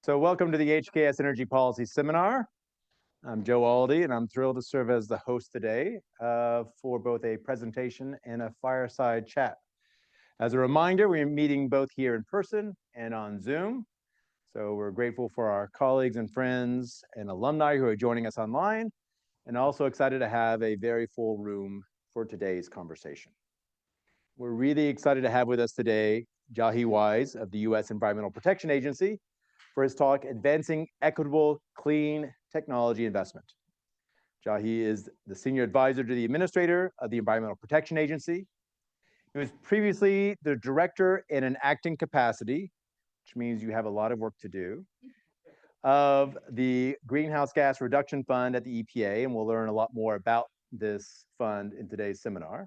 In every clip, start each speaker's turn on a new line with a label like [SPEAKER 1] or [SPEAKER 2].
[SPEAKER 1] So welcome to the HKS Energy Policy Seminar. I'm Joe Aldy, and I'm thrilled to serve as the host today for both a presentation and a fireside chat. As a reminder, we're meeting both here in person and on Zoom. So we're grateful for our colleagues and friends and alumni who are joining us online, and also excited to have a very full room for today's conversation. We're really excited to have with us today Jahi Wise of the U.S. Environmental Protection Agency for his talk, Advancing Equitable Clean Technology Investment. Jahi is the Senior Advisor to the Administrator of the Environmental Protection Agency. He was previously the Director in an acting capacity, which means you have a lot of work to do, of the Greenhouse Gas Reduction Fund at the EPA, and we'll learn a lot more about this fund in today's seminar.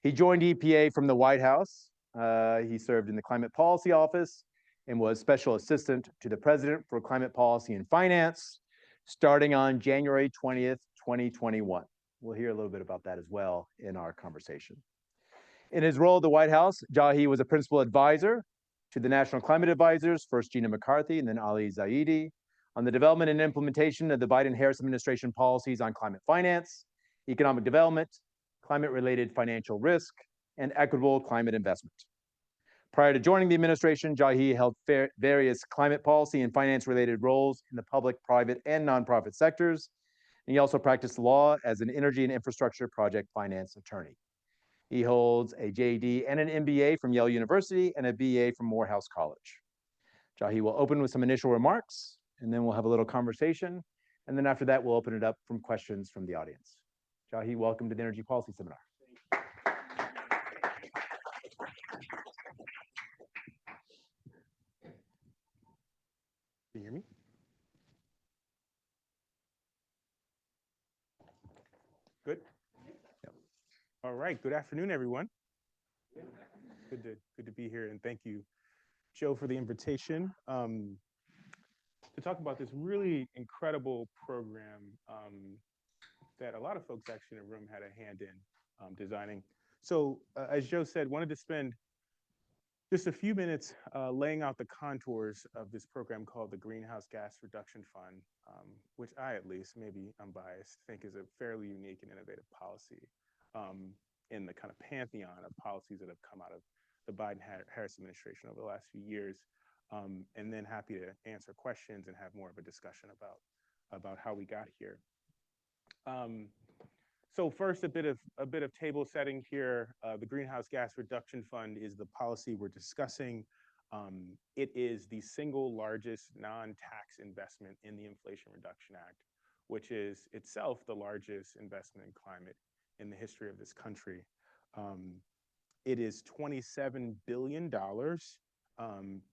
[SPEAKER 1] He joined EPA from the White House. He served in the Climate Policy Office and was Special Assistant to the President for Climate Policy and Finance, starting on January 20th, 2021. We'll hear a little bit about that as well in our conversation. In his role at the White House, Jahi was a principal advisor to the National Climate Advisors, first Gina McCarthy and then Ali Zaidi, on the development and implementation of the Biden-Harris administration policies on climate finance, economic development, climate-related financial risk, and equitable climate investment. Prior to joining the administration, Jahi held various climate policy and finance-related roles in the public, private, and nonprofit sectors. And he also practiced law as an energy and infrastructure project finance attorney. He holds a JD and an MBA from Yale University and a BA from Morehouse College. Jahi will open with some initial remarks, and then we'll have a little conversation. And then after that, we'll open it up from questions from the audience. Jahi, welcome to the Energy Policy Seminar.
[SPEAKER 2] Can you hear me? Good? Yep. All right, good afternoon, everyone. Good to be here, and thank you, Joe, for the invitation to talk about this really incredible program that a lot of folks actually in the room had a hand in designing. So as Joe said, wanted to spend just a few minutes laying out the contours of this program called the Greenhouse Gas Reduction Fund, which I, at least, maybe I'm biased, think is a fairly unique and innovative policy in the kind of pantheon of policies that have come out of the Biden-Harris administration over the last few years, and then happy to answer questions and have more of a discussion about how we got here. So first, a bit of table setting here. The Greenhouse Gas Reduction Fund is the policy we're discussing. It is the single largest non-tax investment in the Inflation Reduction Act, which is itself the largest investment in climate in the history of this country. It is $27 billion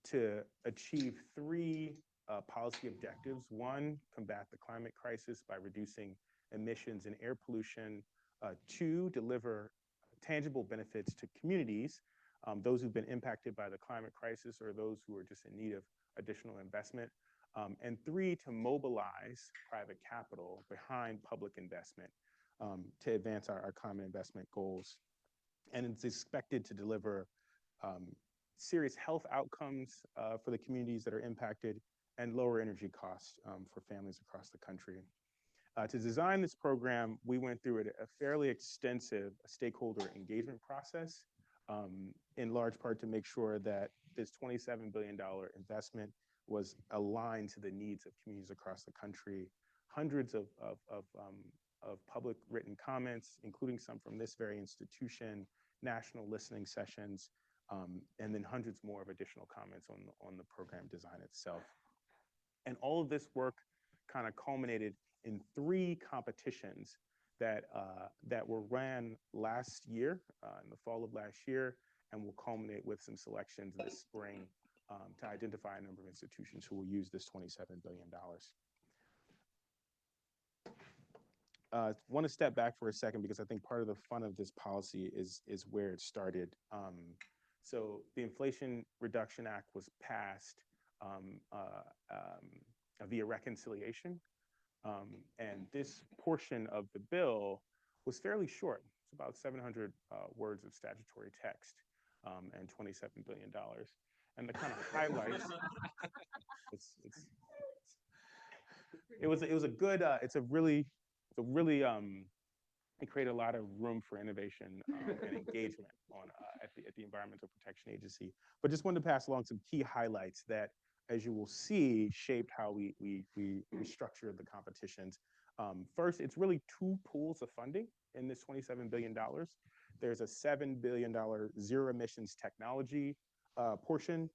[SPEAKER 2] to achieve three policy objectives. One, combat the climate crisis by reducing emissions and air pollution. Two, deliver tangible benefits to communities, those who've been impacted by the climate crisis or those who are just in need of additional investment. And three, to mobilize private capital behind public investment to advance our climate investment goals. And it's expected to deliver serious health outcomes for the communities that are impacted and lower energy costs for families across the country. To design this program, we went through a fairly extensive stakeholder engagement process, in large part to make sure that this $27 billion investment was aligned to the needs of communities across the country. Hundreds of public written comments, including some from this very institution, national listening sessions, and then hundreds more of additional comments on the program design itself. And all of this work kind of culminated in three competitions that were ran last year, in the fall of last year, and will culminate with some selections this spring to identify a number of institutions who will use this $27 billion. I want to step back for a second because I think part of the fun of this policy is where it started. So the Inflation Reduction Act was passed via reconciliation. And this portion of the bill was fairly short. It's about 700 words of statutory text and $27 billion. And the kind of highlights, it's it was a good, it created a lot of room for innovation and engagement at the Environmental Protection Agency. But just wanted to pass along some key highlights that, as you will see, shaped how we structured the competitions. First, it's really two pools of funding in this $27 billion. There's a $7 billion zero emissions technology portion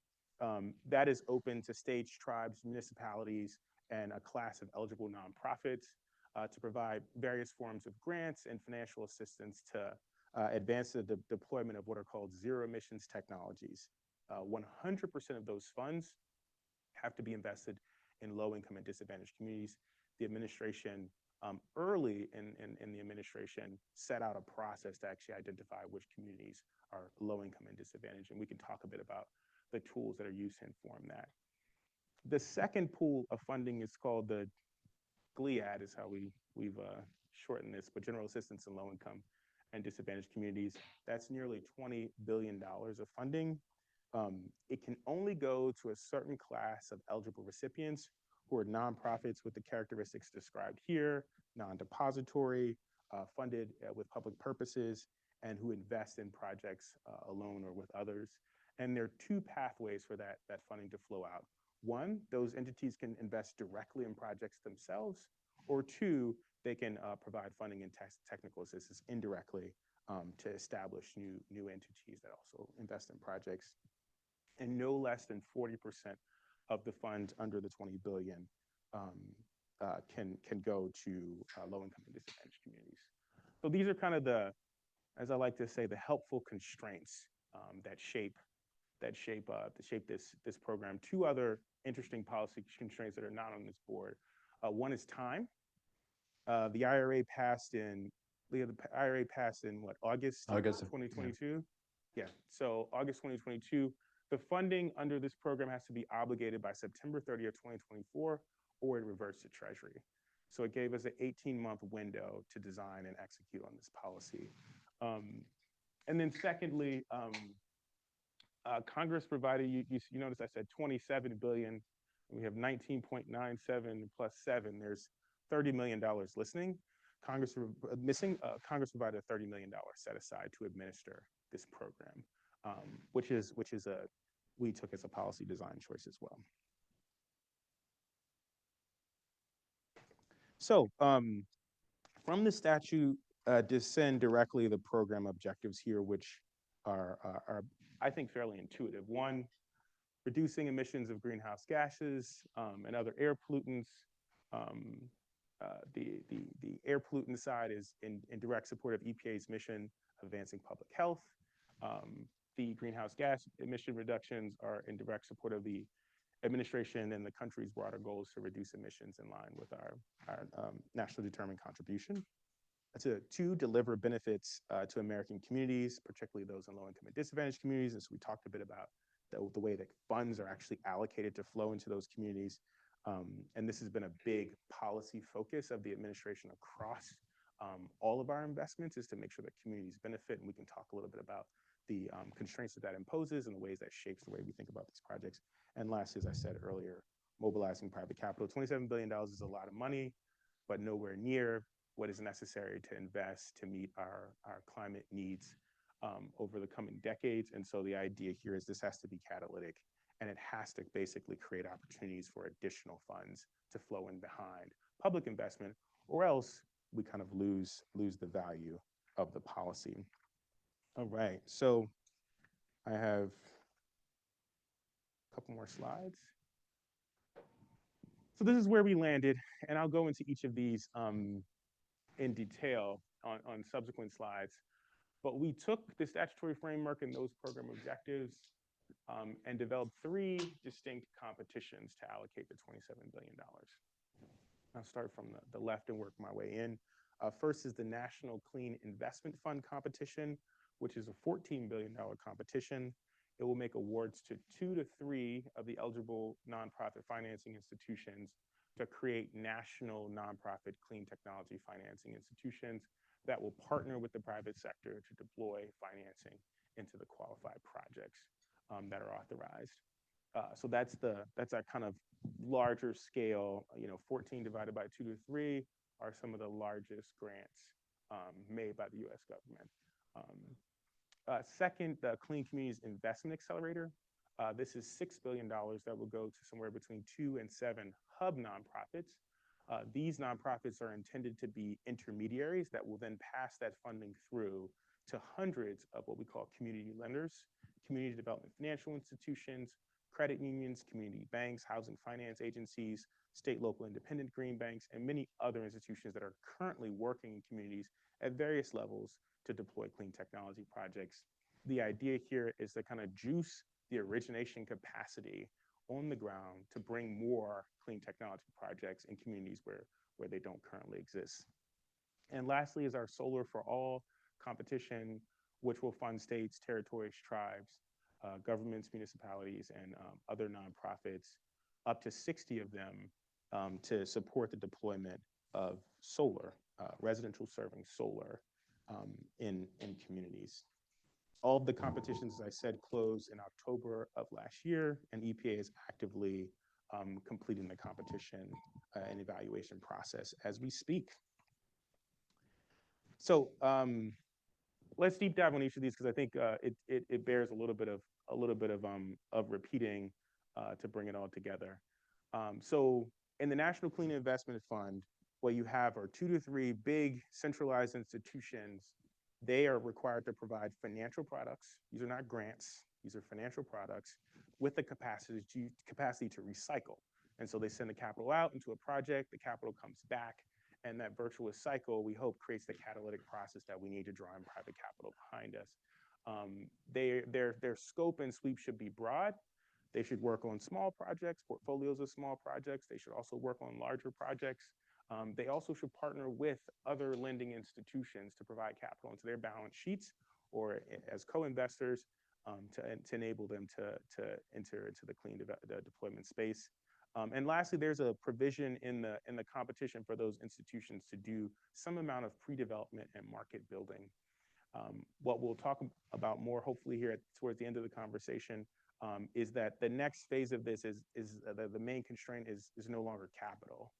[SPEAKER 2] that is open to states, tribes, municipalities, and a class of eligible nonprofits to provide various forms of grants and financial assistance to advance the deployment of what are called zero emissions technologies. 100% of those funds have to be invested in low income and disadvantaged communities. The administration, early in the administration, set out a process to actually identify which communities are low income and disadvantaged. And we can talk a bit about the tools that are used to inform that. The second pool of funding is called the GLIAD, is how we've shortened this, but General Assistance in Low Income and Disadvantaged Communities. That's nearly $20 billion of funding. It can only go to a certain class of eligible recipients who are nonprofits with the characteristics described here, non-depository, funded with public purposes, and who invest in projects alone or with others. And there are two pathways for that funding to flow out. One, those entities can invest directly in projects themselves, or two, they can provide funding and technical assistance indirectly to establish new entities that also invest in projects. And no less than 40% of the funds under the 20 billion can go to low-income and disadvantaged communities. So these are kind of the, as I like to say, the helpful constraints that shape this program. Two other interesting policy constraints that are not on this board. One is time. The IRA passed in what, August 2022? Yeah, so August 2022. The funding under this program has to be obligated by September 30th, 2024, or it reverts to Treasury. So it gave us an 18-month window to design and execute on this policy. And then secondly, Congress provided, you notice I said 27 billion, we have 19.97 plus 7, there's $30 million Congress provided a $30 million set aside to administer this program, which we took as a policy design choice as well. So from the statute descend directly the program objectives here, which are I think fairly intuitive. One, reducing emissions of greenhouse gases and other air pollutants. The air pollutant side is in direct support of EPA's mission of advancing public health. The greenhouse gas emission reductions are in direct support of the administration and the country's broader goals to reduce emissions in line with our nationally determined contribution. To deliver benefits to American communities, particularly those in low-income and disadvantaged communities. And so we talked a bit about the way that funds are actually allocated to flow into those communities. And this has been a big policy focus of the administration across all of our investments, is to make sure that communities benefit. And we can talk a little bit about the constraints that imposes and the ways that shapes the way we think about these projects. And last, as I said earlier, mobilizing private capital. $27 billion is a lot of money, but nowhere near what is necessary to invest to meet our climate needs over the coming decades. And so the idea here is this has to be catalytic, and it has to basically create opportunities for additional funds to flow in behind public investment, or else we kind of lose the value of the policy. All right, so I have a couple more slides. So this is where we landed, and I'll go into each of these in detail on subsequent slides. But we took the statutory framework and those program objectives and developed 3 distinct competitions to allocate the $27 billion. I'll start from the left and work my way in. First is the National Clean Investment Fund competition, which is a $14 billion competition. It will make awards to 2 to 3 of the eligible nonprofit financing institutions to create national nonprofit clean technology financing institutions that will partner with the private sector to deploy financing into the qualified projects that are authorized. So that's that kind of larger scale. 14 divided by 2 to 3 are some of the largest grants made by the U.S. government. Second, the Clean Communities Investment Accelerator. This is $6 billion that will go to somewhere between 2 and 7 hub nonprofits. These nonprofits are intended to be intermediaries that will then pass that funding through to hundreds of what we call community lenders, community development financial institutions, credit unions, community banks, housing finance agencies, state, local, independent green banks, and many other institutions that are currently working in communities at various levels to deploy clean technology projects. The idea here is to kind of juice the origination capacity on the ground to bring more clean technology projects in communities where they don't currently exist. And lastly is our Solar for All competition, which will fund states, territories, tribes, governments, municipalities, and other nonprofits, up to 60 of them, to support the deployment of solar, residential serving solar in communities. All of the competitions, as I said, closed in October of last year, and EPA is actively completing the competition and evaluation process as we speak. So let's deep dive on each of these, because I think it bears a little bit of repeating to bring it all together. So in the National Clean Investment Fund, what you have are 2 to 3 big centralized institutions. They are required to provide financial products. These are not grants. These are financial products with the capacity to recycle. And so they send the capital out into a project, the capital comes back, and that virtuous cycle, we hope, creates the catalytic process that we need to draw in private capital behind us. Their scope and sweep should be broad. They should work on small projects, portfolios of small projects. They should also work on larger projects. They also should partner with other lending institutions to provide capital into their balance sheets or as co-investors to enable them to enter into the clean deployment space. And lastly, there's a provision in the competition for those institutions to do some amount of pre-development and market building. What we'll talk about more, hopefully, here towards the end of the conversation, is that the next phase of this is the main constraint is no longer capital.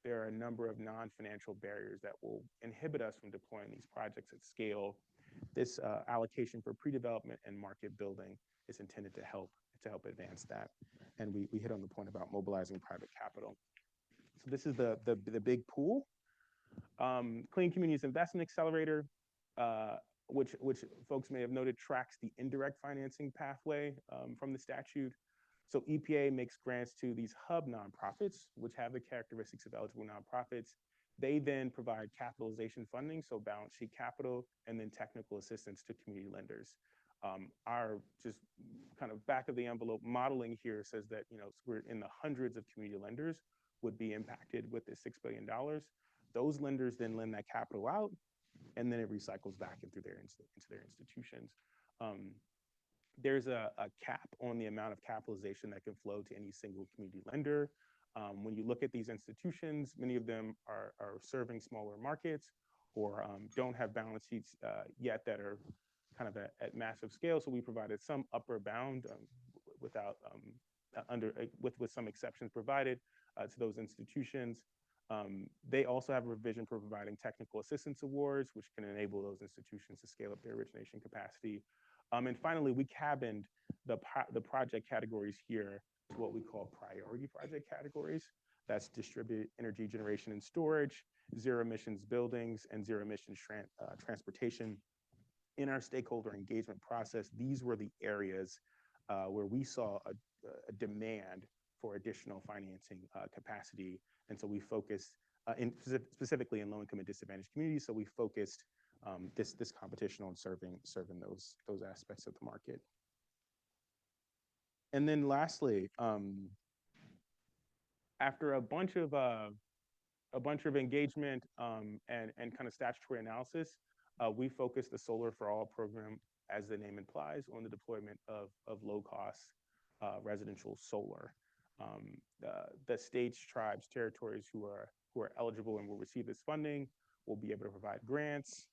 [SPEAKER 2] There are a number of non-financial barriers that will inhibit us from deploying these projects at scale. This allocation for pre-development and market building is intended to help advance that. And we hit on the point about mobilizing private capital. So this is the big pool. Clean Communities Investment Accelerator, which folks may have noted, tracks the indirect financing pathway from the statute. So EPA makes grants to these hub nonprofits, which have the characteristics of eligible nonprofits. They then provide capitalization funding, so balance sheet capital, and then technical assistance to community lenders. Our just kind of back of the envelope modeling here says that we're in the hundreds of community lenders would be impacted with this $6 billion. Those lenders then lend that capital out, and then it recycles back into their institutions. There's a cap on the amount of capitalization that can flow to any single community lender. When you look at these institutions, many of them are serving smaller markets or don't have balance sheets yet that are kind of at massive scale. So we provided some upper bound with some exceptions provided to those institutions. They also have a provision for providing technical assistance awards, which can enable those institutions to scale up their origination capacity. And finally, we cabined the project categories here to what we call priority project categories. That's distributed energy generation and storage, zero emissions buildings, and zero emissions transportation. In our stakeholder engagement process, these were the areas where we saw a demand for additional financing capacity. And so we focused specifically in low-income and disadvantaged communities. So we focused this competition on serving those aspects of the market. And then lastly, after a bunch of engagement and kind of statutory analysis, we focused the Solar for All program, as the name implies, on the deployment of low-cost residential solar. The states, tribes, territories who are eligible and will receive this funding will be able to provide grants,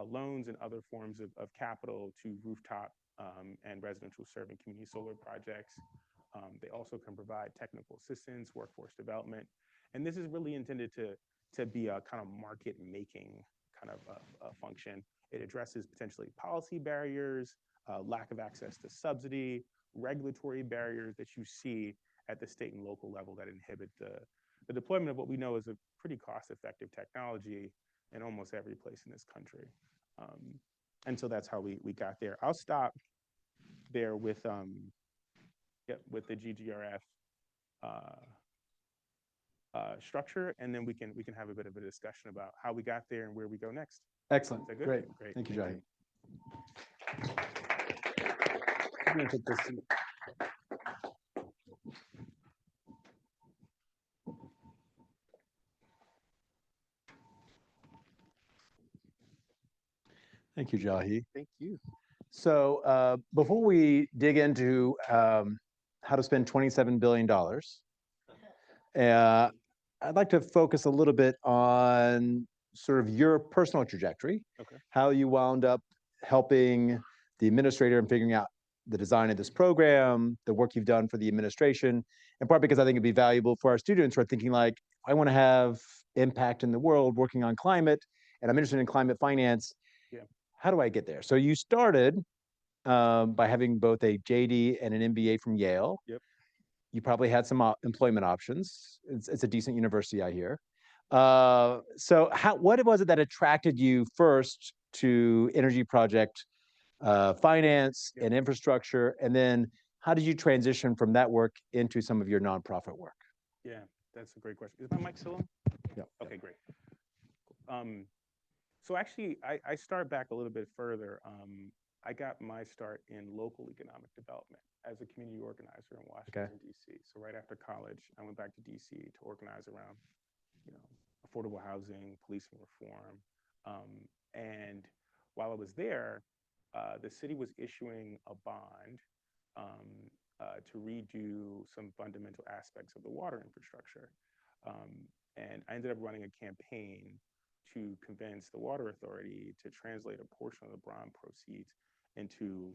[SPEAKER 2] loans, and other forms of capital to rooftop and residential serving community solar projects. They also can provide technical assistance, workforce development. And this is really intended to be a kind of market making kind of a function. It addresses potentially policy barriers, lack of access to subsidy, regulatory barriers that you see at the state and local level that inhibit the deployment of what we know is a pretty cost-effective technology in almost every place in this country. And so that's how we got there. I'll stop there with with the GGRF structure, and then we can have a bit of a discussion about how we got there and where we go next.
[SPEAKER 1] Excellent.
[SPEAKER 2] Is that good?
[SPEAKER 1] Great.
[SPEAKER 2] Great.
[SPEAKER 1] Thank you, Jahi. I'm gonna put this in. Thank you, Jahi.
[SPEAKER 2] Thank you.
[SPEAKER 1] So before we dig into how to spend $27 billion, I'd like to focus a little bit on sort of your personal trajectory,
[SPEAKER 2] Okay.
[SPEAKER 1] how you wound up helping the administrator in figuring out the design of this program, the work you've done for the administration, in part because I think it'd be valuable for our students who are thinking like, I want to have impact in the world working on climate, and I'm interested in climate finance.
[SPEAKER 2] Yeah.
[SPEAKER 1] How do I get there? So you started by having both a JD and an MBA from Yale.
[SPEAKER 2] Yep.
[SPEAKER 1] You probably had some employment options. It's a decent university, I hear. So what was it that attracted you first to energy project finance and infrastructure? And then how did you transition from that work into some of your nonprofit work?
[SPEAKER 2] Yeah, that's a great question. Is my mic still on?
[SPEAKER 1] Yeah.
[SPEAKER 2] Okay, great. So actually, I start back a little bit further. I got my start in local economic development as a community organizer in Washington, D.C. So right after college, I went back to D.C. to organize around, affordable housing, policing reform. And while I was there, the city was issuing a bond to redo some fundamental aspects of the water infrastructure. And I ended up running a campaign to convince the water authority to translate a portion of the bond proceeds into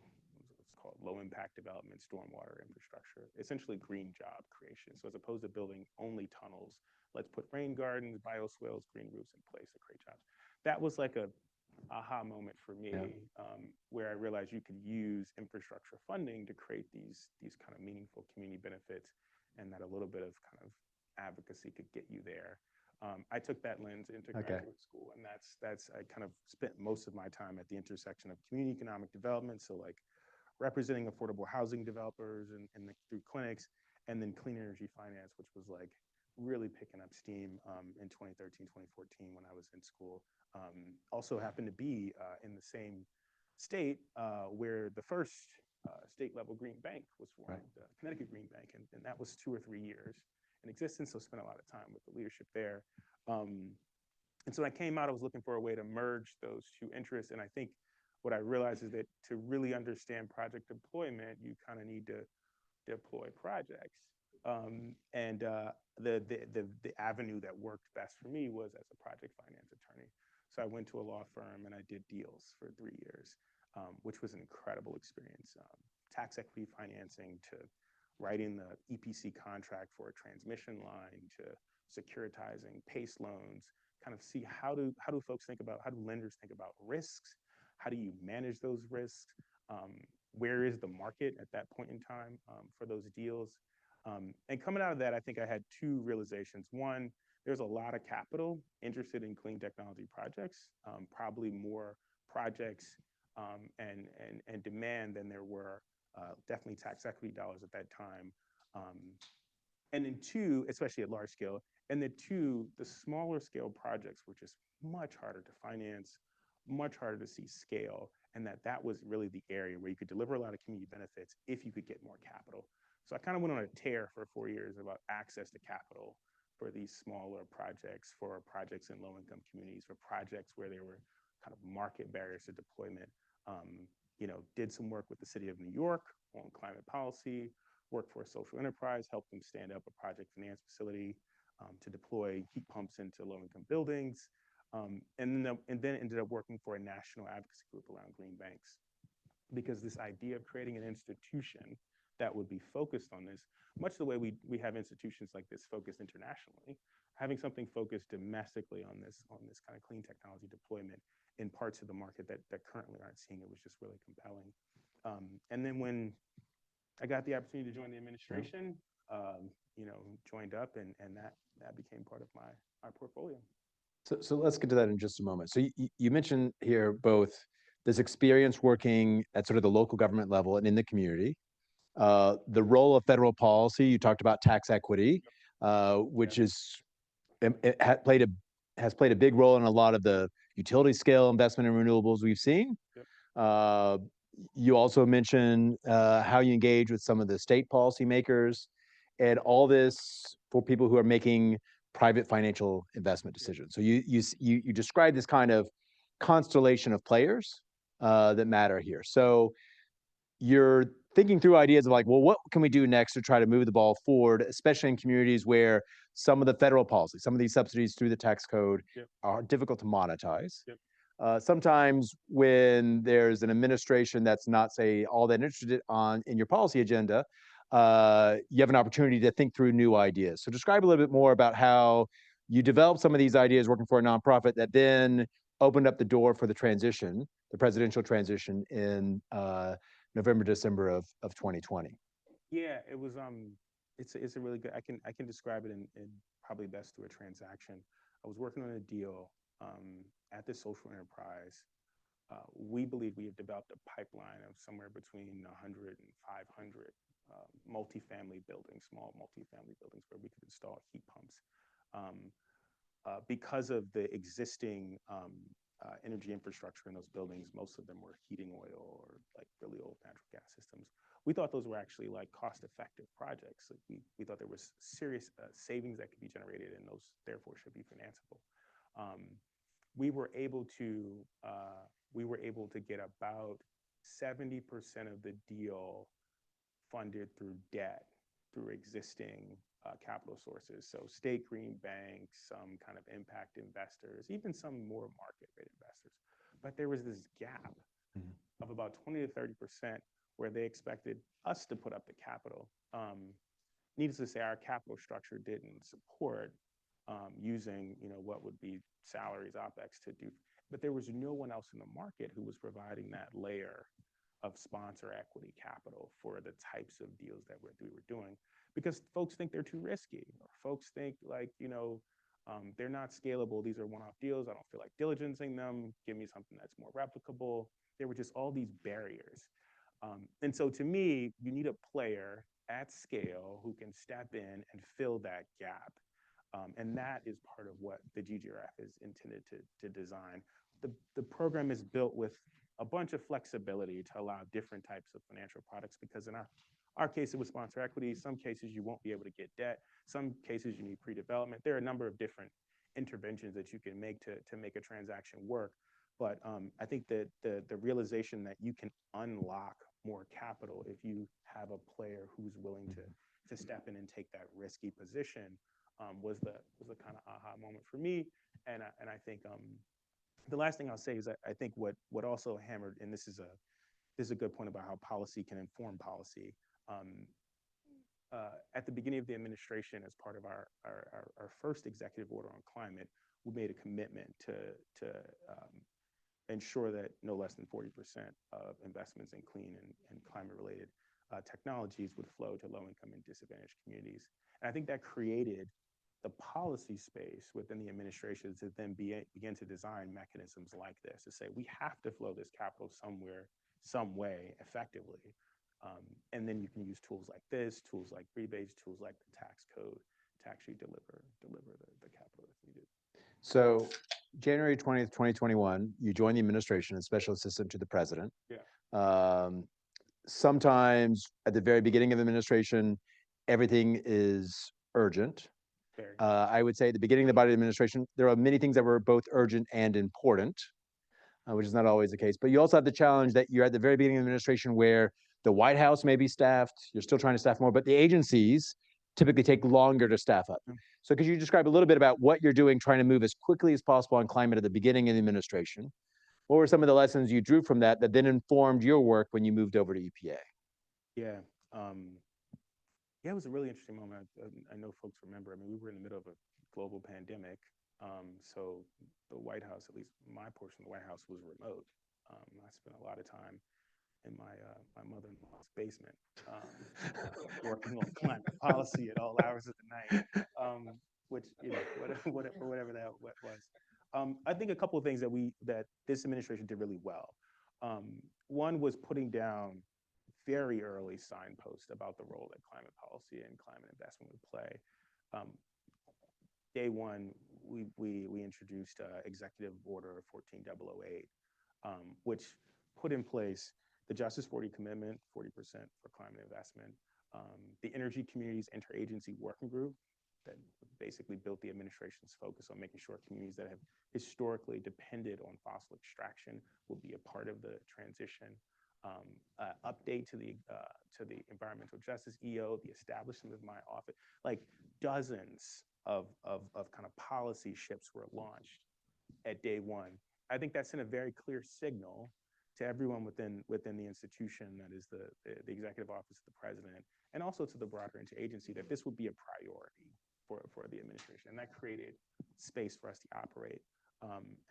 [SPEAKER 2] what's called low impact development stormwater infrastructure, essentially green job creation. So as opposed to building only tunnels, let's put rain gardens, bioswales, green roofs in place to create jobs. That was like a aha moment for me, where I realized you could use infrastructure funding to create these kind of meaningful community benefits, and that a little bit of kind of advocacy could get you there. I took that lens into graduate school, and I kind of spent most of my time at the intersection of community economic development, so like representing affordable housing developers and through clinics, and then clean energy finance, which was like really picking up steam in 2013, 2014 when I was in school. Also happened to be in the same state where the first state level green bank was formed, the Connecticut Green Bank, and that was 2 or 3 years in existence, so spent a lot of time with the leadership there. And so when I came out, I was looking for a way to merge those two interests, and I think what I realized is that to really understand project deployment, you kind of need to deploy projects. And the avenue that worked best for me was as a project finance attorney. So I went to a law firm and I did deals for 3 years, which was an incredible experience. Tax equity financing to writing the EPC contract for a transmission line to securitizing PACE loans, kind of see how do lenders think about risks? How do you manage those risks? Where is the market at that point in time for those deals? And coming out of that, I think I had 2 realizations. One, there's a lot of capital interested in clean technology projects, probably more projects and demand than there were definitely tax equity dollars at that time. And then 2, especially at large scale, and then 2, the smaller scale projects were just much harder to finance, much harder to see scale, and that was really the area where you could deliver a lot of community benefits if you could get more capital. So I kind of went on a tear for 4 years about access to capital for these smaller projects, for projects in low-income communities, for projects where there were kind of market barriers to deployment. Did some work with the city of New York on climate policy, worked for a social enterprise, helped them stand up a project finance facility to deploy heat pumps into low-income buildings, and then ended up working for a national advocacy group around green banks. Because this idea of creating an institution that would be focused on this, much the way we have institutions like this focused internationally. Having something focused domestically on this kind of clean technology deployment in parts of the market that currently aren't seeing it was just really compelling. And then when I got the opportunity to join the administration, joined up, and that became part of my portfolio.
[SPEAKER 1] So let's get to that in just a moment. So you mentioned here both this experience working at sort of the local government level and in the community, the role of federal policy. You talked about tax equity, which has played a big role in a lot of the utility scale investment in renewables we've seen.
[SPEAKER 2] Yep.
[SPEAKER 1] You also mentioned how you engage with some of the state policymakers, and all this for people who are making private financial investment decisions. So you describe this kind of constellation of players that matter here. So you're thinking through ideas of like, well, what can we do next to try to move the ball forward, especially in communities where some of the federal policy, some of these subsidies through the tax code are difficult to monetize. Sometimes when there's an administration that's not, say, all that interested in your policy agenda, you have an opportunity to think through new ideas. So describe a little bit more about how you developed some of these ideas working for a nonprofit that then opened up the door for the transition, the presidential transition in November, December of 2020.
[SPEAKER 2] Yeah, it was it's a really good, I can describe it in probably best through a transaction. I was working on a deal at this social enterprise. We believe we have developed a pipeline of somewhere between 100 and 500 multifamily buildings, small multifamily buildings where we could install heat pumps. Because of the existing energy infrastructure in those buildings, most of them were heating oil or like really old natural gas systems. We thought those were actually like cost-effective projects. Like we thought there was serious savings that could be generated, and those therefore should be financeable. We were able to get about 70% of the deal funded through debt, through existing capital sources. So state green banks, some kind of impact investors, even some more market rate investors. But there was this gap of about 20 to 30% where they expected us to put up the capital. Needless to say, our capital structure didn't support using what would be salaries, OpEx to do. But there was no one else in the market who was providing that layer of sponsor equity capital for the types of deals that we were doing, because folks think they're too risky, or folks think like, they're not scalable. These are one-off deals. I don't feel like diligencing them. Give me something that's more replicable. There were just all these barriers. And so to me, you need a player at scale who can step in and fill that gap. And that is part of what the GGRF is intended to design. The program is built with a bunch of flexibility to allow different types of financial products, because in our case, it was sponsor equity. Some cases you won't be able to get debt. Some cases you need pre-development. There are a number of different interventions that you can make to make a transaction work. But I think that the realization that you can unlock more capital if you have a player who's willing to step in and take that risky position was the kind of aha moment for me. And I think the last thing I'll say is I think what also hammered, and this is a good point about how policy can inform policy. At the beginning of the administration, as part of our first executive order on climate, we made a commitment to ensure that no less than 40% of investments in clean and climate-related technologies would flow to low-income and disadvantaged communities. And I think that created the policy space within the administration to then begin to design mechanisms like this, to say we have to flow this capital somewhere, some way, effectively. And then you can use tools like this, tools like rebates, tools like the tax code to actually deliver the capital that's needed.
[SPEAKER 1] So January 20th, 2021, you joined the administration as special assistant to the president.
[SPEAKER 2] Yeah.
[SPEAKER 1] Sometimes at the very beginning of the administration, everything is urgent. I would say at the beginning of the Biden administration, there are many things that were both urgent and important, which is not always the case. But you also have the challenge that you're at the very beginning of the administration where the White House may be staffed, you're still trying to staff more, but the agencies typically take longer to staff up. So could you describe a little bit about what you're doing, trying to move as quickly as possible on climate at the beginning of the administration? What were some of the lessons you drew from that then informed your work when you moved over to EPA?
[SPEAKER 2] Yeah, Yeah, it was a really interesting moment. I know folks remember. I mean, we were in the middle of a global pandemic, so the White House, at least my portion of the White House, was remote. I spent a lot of time in my mother-in-law's basement, working on climate policy at all hours of the night, which whatever that was. I think a couple of things that this administration did really well. One was putting down very early signposts about the role that climate policy and climate investment would play. Um, Day one, we introduced Executive Order 14008, which put in place the Justice 40 commitment, 40% for climate investment, the Energy Communities Interagency Working Group that basically built the administration's focus on making sure communities that have historically depended on fossil extraction will be a part of the transition. Update to the Environmental Justice EO, the establishment of my office, like dozens of kind of policy shifts were launched at day one. I think that sent a very clear signal to everyone within the institution, that is the executive office of the president, and also to the broader interagency, that this would be a priority for the administration, and that created space for us to operate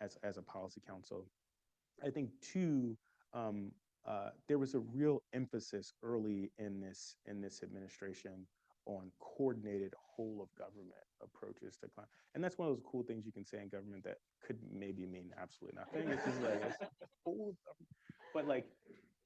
[SPEAKER 2] as a policy council. I think two, there was a real emphasis early in this administration on coordinated whole of government approaches to climate. And that's one of those cool things you can say in government that could maybe mean absolutely nothing. It's just like, it's whole of government. But like,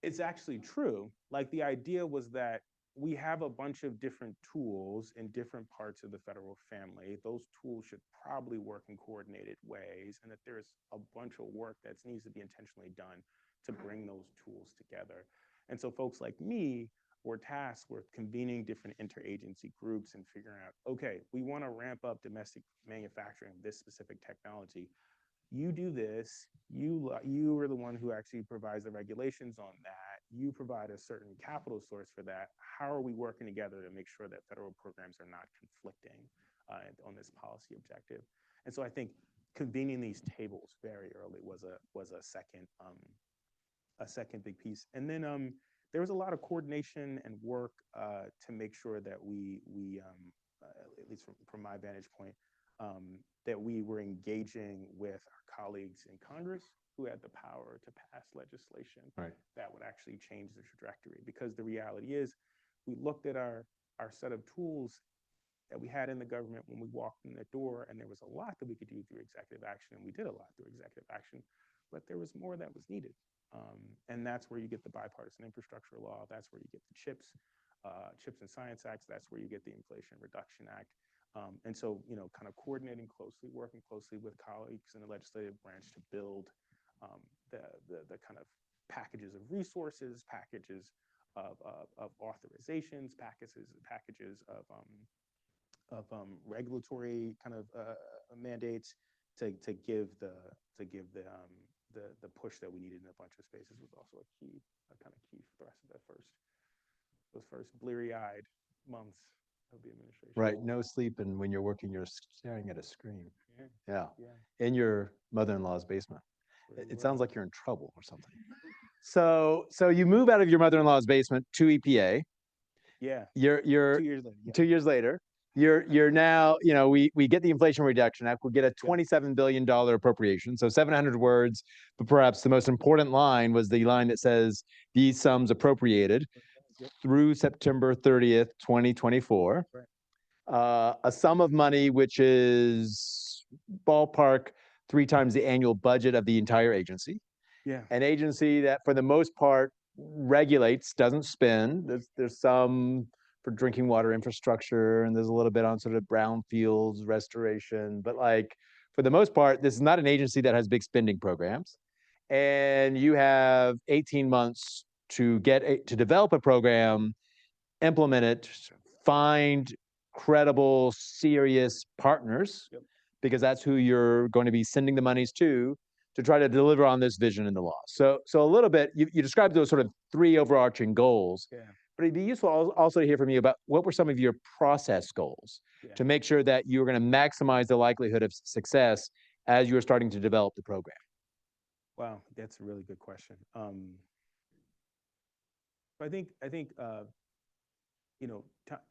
[SPEAKER 2] it's actually true. Like the idea was that we have a bunch of different tools in different parts of the federal family. Those tools should probably work in coordinated ways, and that there's a bunch of work that needs to be intentionally done to bring those tools together. And so folks like me were tasked with convening different interagency groups and figuring out, okay, we want to ramp up domestic manufacturing of this specific technology. You do this, you are the one who actually provides the regulations on that. You provide a certain capital source for that. How are we working together to make sure that federal programs are not conflicting on this policy objective? And so I think convening these tables very early was a second big piece. And then there was a lot of coordination and work to make sure that we at least from my vantage point, that we were engaging with our colleagues in Congress who had the power to pass legislation that would actually change the trajectory. Because the reality is, we looked at our set of tools that we had in the government when we walked in the door, and there was a lot that we could do through executive action, and we did a lot through executive action, but there was more that was needed. And that's where you get the bipartisan infrastructure law. That's where you get the Chips and Science Acts. That's where you get the Inflation Reduction Act. And so, kind of coordinating closely, working closely with colleagues in the legislative branch to build the kind of packages of resources, packages of authorizations, packages of regulatory kind of mandates to give the push that we needed in a bunch of spaces was also a kind of key thrust of those first bleary-eyed months of the administration.
[SPEAKER 1] Right, no sleep, and when you're working, you're staring at a screen. Yeah. In your mother-in-law's basement. It sounds like you're in trouble or something. So you move out of your mother-in-law's basement to EPA.
[SPEAKER 2] Yeah.
[SPEAKER 1] You're
[SPEAKER 2] 2 years later. Yeah.
[SPEAKER 1] 2 years later. You're now, we get the Inflation Reduction Act, we get a $27 billion appropriation, so 700 words, but perhaps the most important line was the line that says, these sums appropriated through September 30th, 2024. A sum of money which is ballpark 3 times the annual budget of the entire agency.
[SPEAKER 2] Yeah.
[SPEAKER 1] An agency that for the most part regulates, doesn't spend. There's some for drinking water infrastructure, and there's a little bit on sort of brownfields restoration. But like, for the most part, this is not an agency that has big spending programs. And you have 18 months to develop a program, implement it, find credible, serious partners, because that's who you're going to be sending the monies to try to deliver on this vision in the law. So a little bit, you described those sort of 3 overarching goals. Yeah. But it'd be useful also to hear from you about what were some of your process goals to make sure that you were going to maximize the likelihood of success as you were starting to develop the program.
[SPEAKER 2] Wow, that's a really good question. I think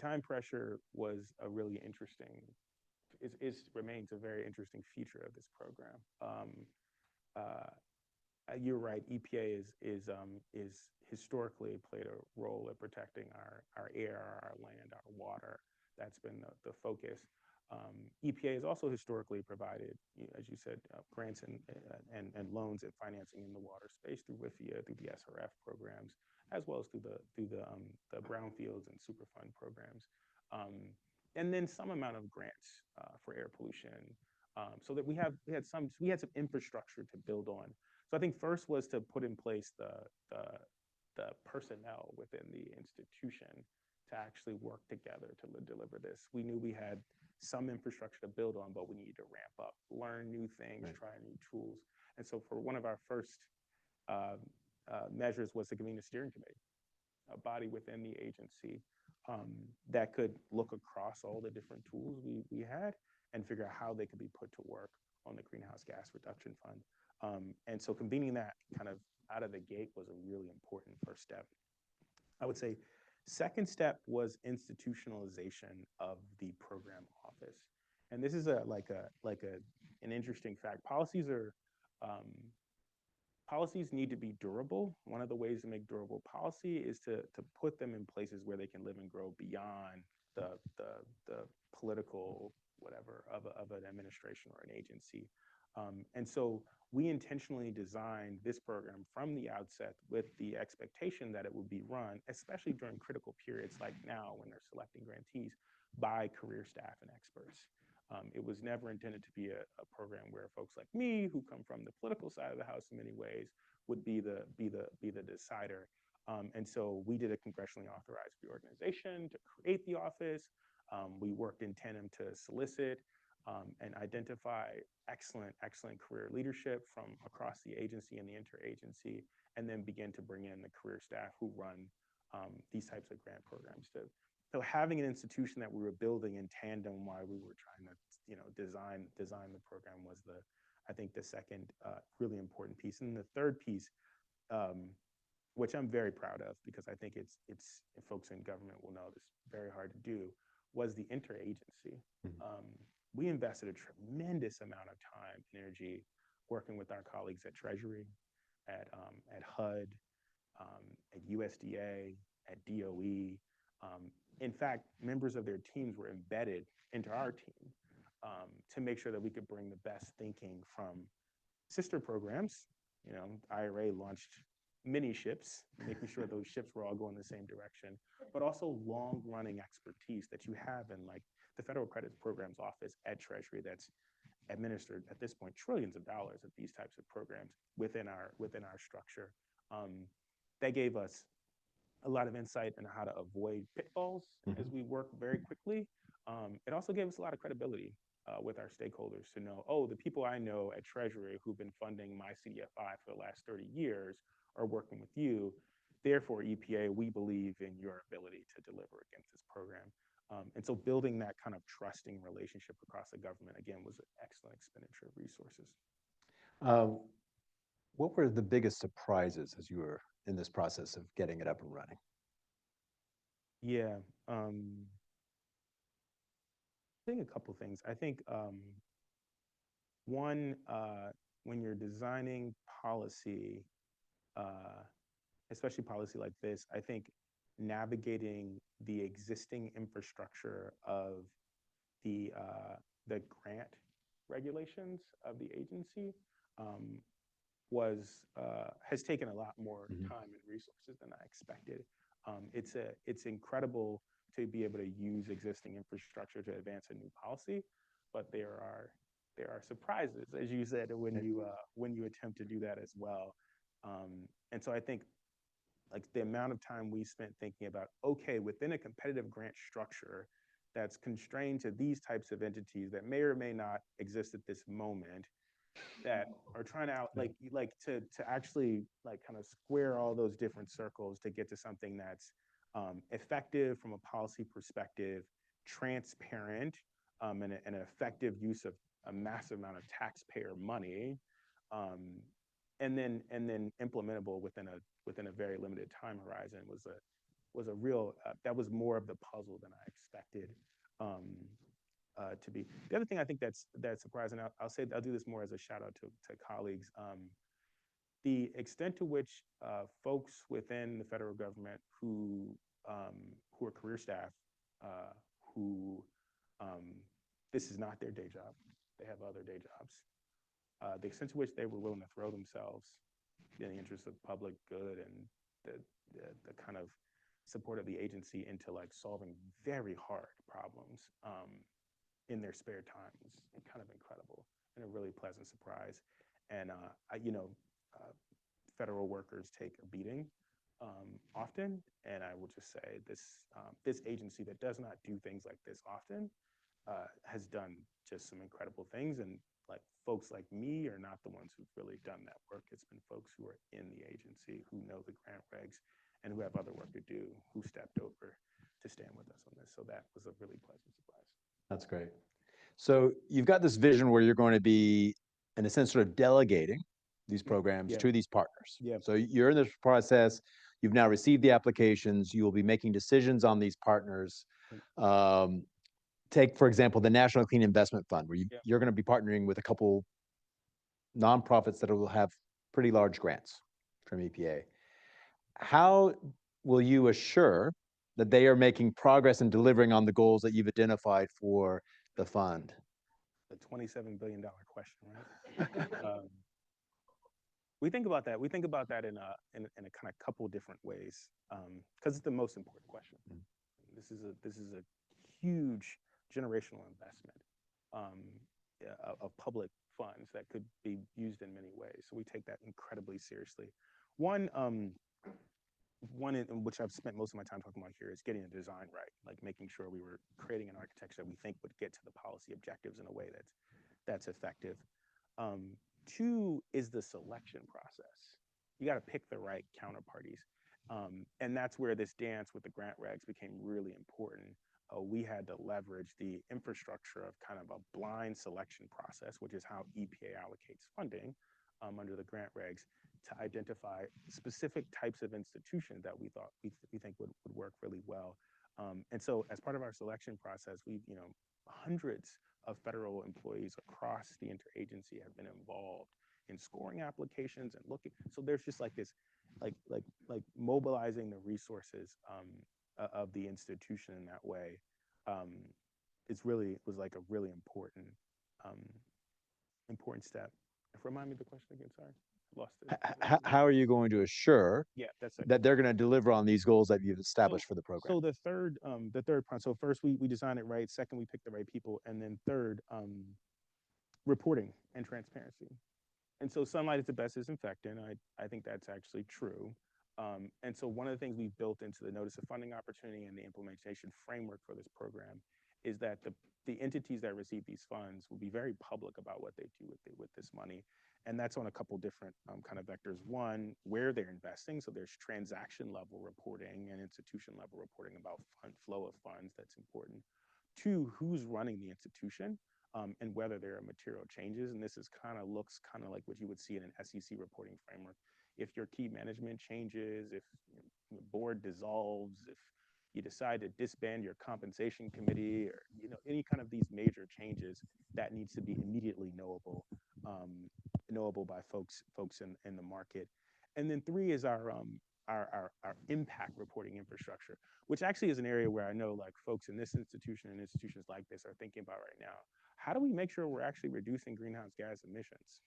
[SPEAKER 2] time pressure was a really interesting, remains a very interesting feature of this program. Uh, you're right. EPA is historically played a role in protecting our air, our land, our water. That's been the focus. EPA has also historically provided, as you said, grants and loans and financing in the water space through WIFIA, through the SRF programs, as well as through the brownfields and Superfund programs, and then some amount of grants for air pollution, so that we had some infrastructure to build on. So I think first was to put in place the personnel within the institution to actually work together to deliver this. We knew we had some infrastructure to build on, but we needed to ramp up, learn new things, try new tools. And so for one of our first measures was to convene a steering committee, a body within the agency that could look across all the different tools we had and figure out how they could be put to work on the Greenhouse Gas Reduction Fund. And so convening that kind of out of the gate was a really important first step. I would say second step was institutionalization of the program office. And this is an interesting fact. Policies need to be durable. One of the ways to make durable policy is to put them in places where they can live and grow beyond the political whatever of an administration or an agency. And so we intentionally designed this program from the outset with the expectation that it would be run, especially during critical periods like now when they're selecting grantees, by career staff and experts. It was never intended to be a program where folks like me, who come from the political side of the house in many ways, would be the decider. And so we did a congressionally authorized reorganization to create the office. We worked in tandem to solicit and identify excellent career leadership from across the agency and the interagency, and then begin to bring in the career staff who run these types of grant programs. So having an institution that we were building in tandem while we were trying to, design the program was I think the second really important piece. And the third piece, which I'm very proud of because I think it's folks in government will know this, very hard to do, was the interagency. We invested a tremendous amount of time and energy working with our colleagues at Treasury, at HUD, at USDA, at DOE. In fact, members of their teams were embedded into our team to make sure that we could bring the best thinking from sister programs. IRA launched mini ships, making sure those ships were all going the same direction, but also long-running expertise that you have in like the Federal Credit Programs Office at Treasury that's administered at this point trillions of dollars of these types of programs within our structure. That gave us a lot of insight on how to avoid pitfalls as we work very quickly. It also gave us a lot of credibility with our stakeholders to know, oh, the people I know at Treasury who've been funding my CDFI for the last 30 years are working with you. Therefore, EPA, we believe in your ability to deliver against this program. And so building that kind of trusting relationship across the government, again, was an excellent expenditure of resources.
[SPEAKER 3] What were the biggest surprises as you were in this process of getting it up and running?
[SPEAKER 2] Yeah, I think a couple things. I think one, when you're designing policy, especially policy like this, I think navigating the existing infrastructure of the grant regulations of the agency has taken a lot more time and resources than I expected. It's incredible to be able to use existing infrastructure to advance a new policy, but there are surprises, as you said, when you attempt to do that as well. And so I think like the amount of time we spent thinking about, okay, within a competitive grant structure that's constrained to these types of entities that may or may not exist at this moment, that are trying to to actually like kind of square all those different circles to get to something that's effective from a policy perspective, transparent, and an effective use of a massive amount of taxpayer money, and then implementable within a very limited time horizon was a real, that was more of the puzzle than I expected to be. The other thing I think that's surprising, I'll do this more as a shout out to colleagues. The extent to which folks within the federal government who are career staff, who this is not their day job, they have other day jobs. The extent to which they were willing to throw themselves in the interest of public good and the kind of support of the agency into like solving very hard problems in their spare time is kind of incredible and a really pleasant surprise. And federal workers take a beating often, and I will just say this agency that does not do things like this often has done just some incredible things. And like folks like me are not the ones who've really done that work. It's been folks who are in the agency, who know the grant regs, and who have other work to do, who stepped over to stand with us on this. So that was a really pleasant surprise.
[SPEAKER 3] That's great. So you've got this vision where you're going to be, in a sense, sort of delegating these programs to these partners.
[SPEAKER 2] Yeah.
[SPEAKER 3] So you're in this process. You've now received the applications. You will be making decisions on these partners. Take, for example, the National Clean Investment Fund, where you're going to be partnering with a couple nonprofits that will have pretty large grants from EPA. How will you assure that they are making progress in delivering on the goals that you've identified for the fund?
[SPEAKER 2] The $27 billion question, right? We think about that. We think about that in a kind of couple different ways, because it's the most important question. This is a huge generational investment of public funds that could be used in many ways. So we take that incredibly seriously. One in which I've spent most of my time talking about here is getting the design right, like making sure we were creating an architecture that we think would get to the policy objectives in a way that's effective. Two is the selection process. You got to pick the right counterparties. And that's where this dance with the grant regs became really important. We had to leverage the infrastructure of kind of a blind selection process, which is how EPA allocates funding under the grant regs, to identify specific types of institutions that we think would work really well. And so as part of our selection process, hundreds of federal employees across the interagency have been involved in scoring applications and looking. So there's just like this, like mobilizing the resources of the institution in that way. Was like a really important step. Remind me the question again, sorry. Lost it.
[SPEAKER 3] How are you going to assure that they're going to deliver on these goals that you've established for the program?
[SPEAKER 2] So the third part. So first we design it right. Second, we pick the right people, and then third, reporting and transparency. And so sunlight is the best disinfectant. I think that's actually true. And so one of the things we've built into the notice of funding opportunity and the implementation framework for this program is that the entities that receive these funds will be very public about what they do with this money. And that's on a couple different kind of vectors. One, where they're investing. So there's transaction level reporting and institution level reporting about flow of funds. That's important. Two, who's running the institution and whether there are material changes. And this looks kind of like what you would see in an SEC reporting framework. If your key management changes, if the board dissolves, if you decide to disband your compensation committee, or any kind of these major changes, that needs to be immediately knowable by folks in the market. And then three is our impact reporting infrastructure, which actually is an area where I know like folks in this institution and institutions like this are thinking about right now. How do we make sure we're actually reducing greenhouse gas emissions?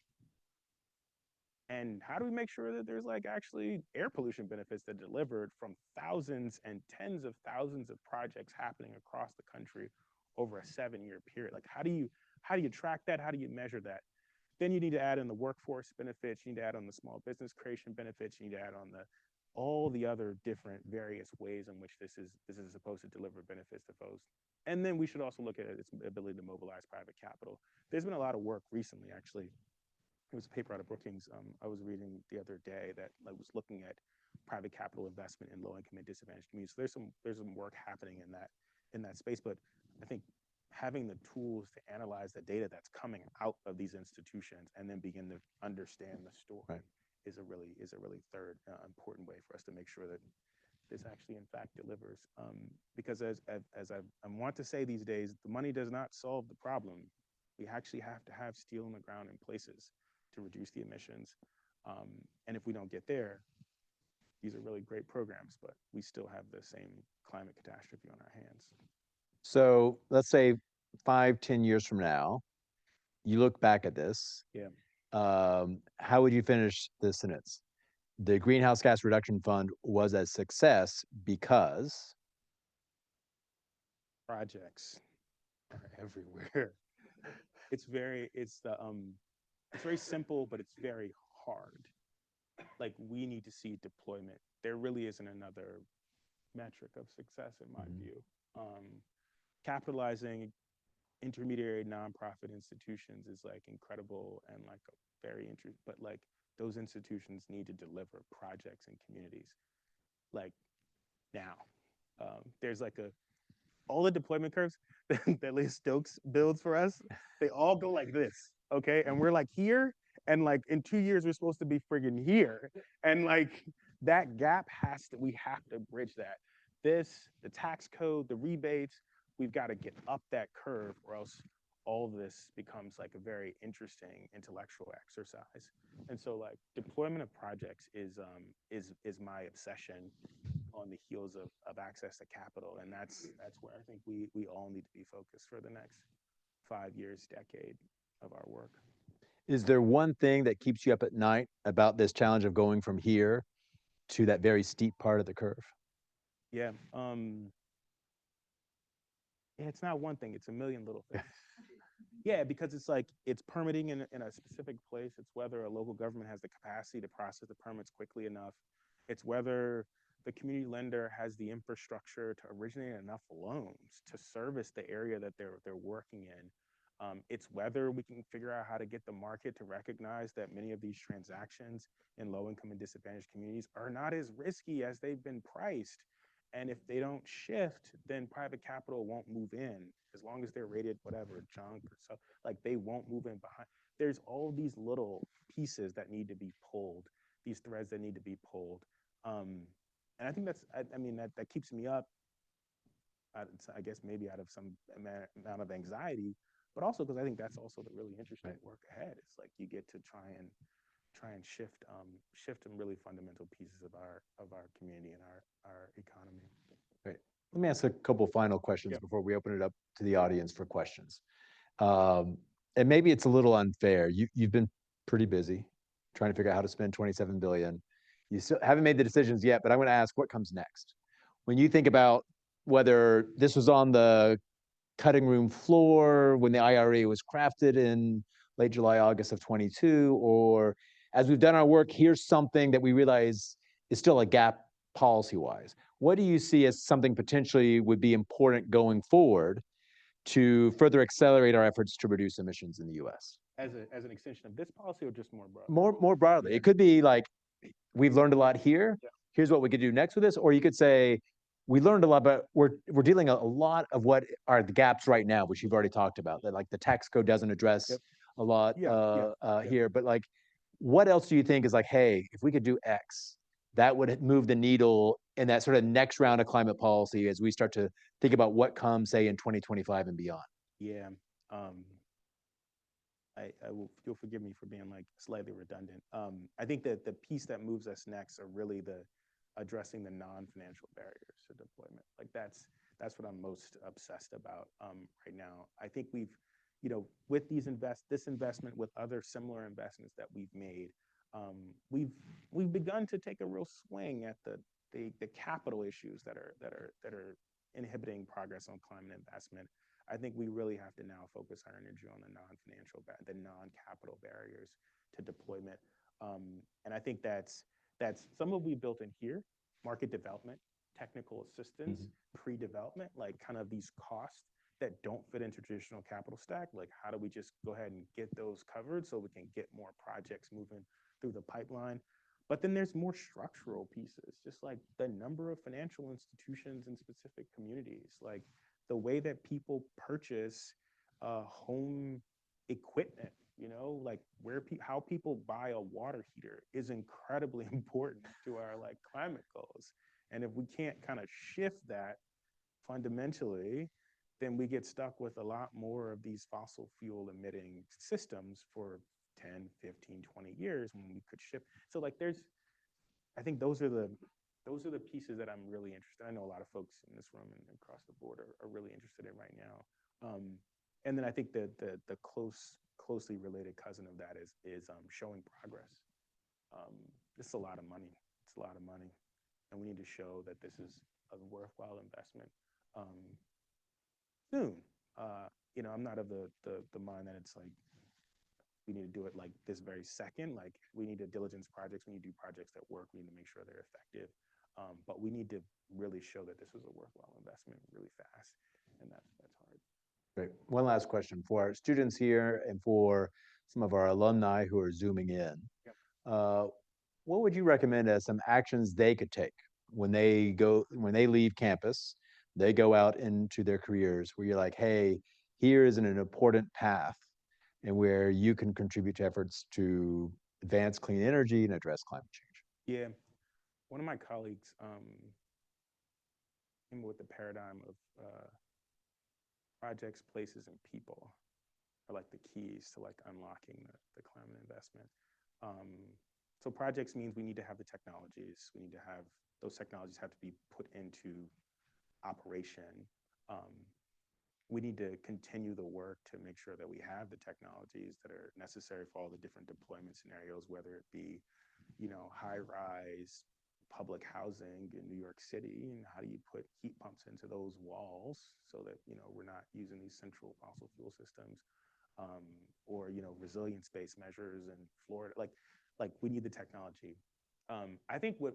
[SPEAKER 2] And how do we make sure that there's like actually air pollution benefits that are delivered from thousands and tens of thousands of projects happening across the country over a 7-year period? Like how do you track that? How do you measure that? Then you need to add in the workforce benefits. You need to add on the small business creation benefits. You need to add on all the other different various ways in which this is supposed to deliver benefits to folks. And then we should also look at its ability to mobilize private capital. There's been a lot of work recently, actually. There was a paper out of Brookings I was reading the other day that was looking at private capital investment in low-income and disadvantaged communities. So there's some work happening in that space. But I think having the tools to analyze the data that's coming out of these institutions and then begin to understand the story is a really third important way for us to make sure that this actually in fact delivers. Because as I want to say these days, the money does not solve the problem. We actually have to have steel in the ground in places to reduce the emissions. And if we don't get there, these are really great programs, but we still have the same climate catastrophe on our hands.
[SPEAKER 3] So let's say 5, 10 years from now, you look back at this.
[SPEAKER 2] Yeah.
[SPEAKER 3] How would you finish this sentence? The greenhouse gas reduction fund was a success because
[SPEAKER 2] Projects are everywhere. It's very simple, but it's very hard. Like, we need to see deployment. There really isn't another metric of success in my view. Capitalizing intermediary nonprofit institutions is like incredible and like a very interesting, but like those institutions need to deliver projects in communities like now. There's like all the deployment curves that Leah Stokes builds for us, they all go like this, okay? And we're like here, and like in 2 years, we're supposed to be friggin' here. And like that gap we have to bridge that. The tax code, the rebates, we've got to get up that curve, or else all of this becomes like a very interesting intellectual exercise. And so like deployment of projects is my obsession on the heels of access to capital. And that's where I think we all need to be focused for the next 5 years, decade of our work.
[SPEAKER 3] is there one thing that keeps you up at night about this challenge of going from here to that very steep part of the curve?
[SPEAKER 2] Yeah. Yeah, it's not one thing, it's a million little things. Yeah, because it's like it's permitting in a specific place. It's whether a local government has the capacity to process the permits quickly enough. It's whether the community lender has the infrastructure to originate enough loans to service the area that they're working in. It's whether we can figure out how to get the market to recognize that many of these transactions in low-income and disadvantaged communities are not as risky as they've been priced. And if they don't shift, then private capital won't move in as long as they're rated whatever, junk or so, like they won't move in behind. There's all these little pieces that need to be pulled, these threads that need to be pulled. And I think that keeps me up, I guess maybe out of some amount of anxiety, but also because I think that's also the really interesting work ahead. It's like you get to try and shift some really fundamental pieces of our community and our economy.
[SPEAKER 3] Right. Let me ask a couple final questions before we open it up to the audience for questions. And maybe it's a little unfair. You've been pretty busy trying to figure out how to spend 27 billion. You still haven't made the decisions yet, but I'm going to ask what comes next. When you think about whether this was on the cutting room floor when the IRA was crafted in late July, August of 22, or as we've done our work, here's something that we realize is still a gap policy-wise. What do you see as something potentially would be important going forward to further accelerate our efforts to reduce emissions in the US?
[SPEAKER 2] As an extension of this policy, or just more broadly?
[SPEAKER 3] More broadly. It could be like, we've learned a lot here. Here's what we could do next with this. Or you could say, we learned a lot, but we're dealing a lot of what are the gaps right now, which you've already talked about, that like the tax code doesn't address a lot here. But like, what else do you think is like, hey, if we could do X, that would move the needle in that sort of next round of climate policy as we start to think about what comes, say, in 2025 and beyond?
[SPEAKER 2] Yeah. You'll forgive me for being like slightly redundant. I think that the piece that moves us next are really addressing the non-financial barriers to deployment. Like that's what I'm most obsessed about right now. I think we've, with this investment, with other similar investments that we've made, we've begun to take a real swing at the capital issues that are inhibiting progress on climate investment. I think we really have to now focus our energy on the non-capital barriers to deployment. And I think that's some of we built in here: market development, technical assistance, pre-development, like kind of these costs that don't fit into traditional capital stack. Like, how do we just go ahead and get those covered so we can get more projects moving through the pipeline? But then there's more structural pieces, just like the number of financial institutions in specific communities, like the way that people purchase home equipment, like how people buy a water heater is incredibly important to our like climate goals. And if we can't kind of shift that fundamentally, then we get stuck with a lot more of these fossil fuel emitting systems for 10, 15, 20 years when we could shift. So like I think those are the pieces that I'm really interested in. I know a lot of folks in this room and across the board are really interested in right now. And then I think the closely related cousin of that is showing progress. This is a lot of money. It's a lot of money, and we need to show that this is a worthwhile investment soon. I'm not of the mind that it's like we need to do it like this very second. Like we need to diligence projects. We need to do projects that work. We need to make sure they're effective. But we need to really show that this was a worthwhile investment really fast, and that's hard.
[SPEAKER 3] Great. One last question for our students here and for some of our alumni who are zooming in.
[SPEAKER 2] Yep.
[SPEAKER 3] What would you recommend as some actions they could take when they leave campus, they go out into their careers where you're like, hey, here is an important path and where you can contribute to efforts to advance clean energy and address climate change?
[SPEAKER 2] Yeah. One of my colleagues came with the paradigm of projects, places, and people are like the keys to like unlocking the climate investment. So projects means we need to have the technologies. We need to have those technologies have to be put into operation. We need to continue the work to make sure that we have the technologies that are necessary for all the different deployment scenarios, whether it be, high-rise public housing in New York City, and how do you put heat pumps into those walls so that, we're not using these central fossil fuel systems, or, resilience-based measures in Florida. Like we need the technology. I think what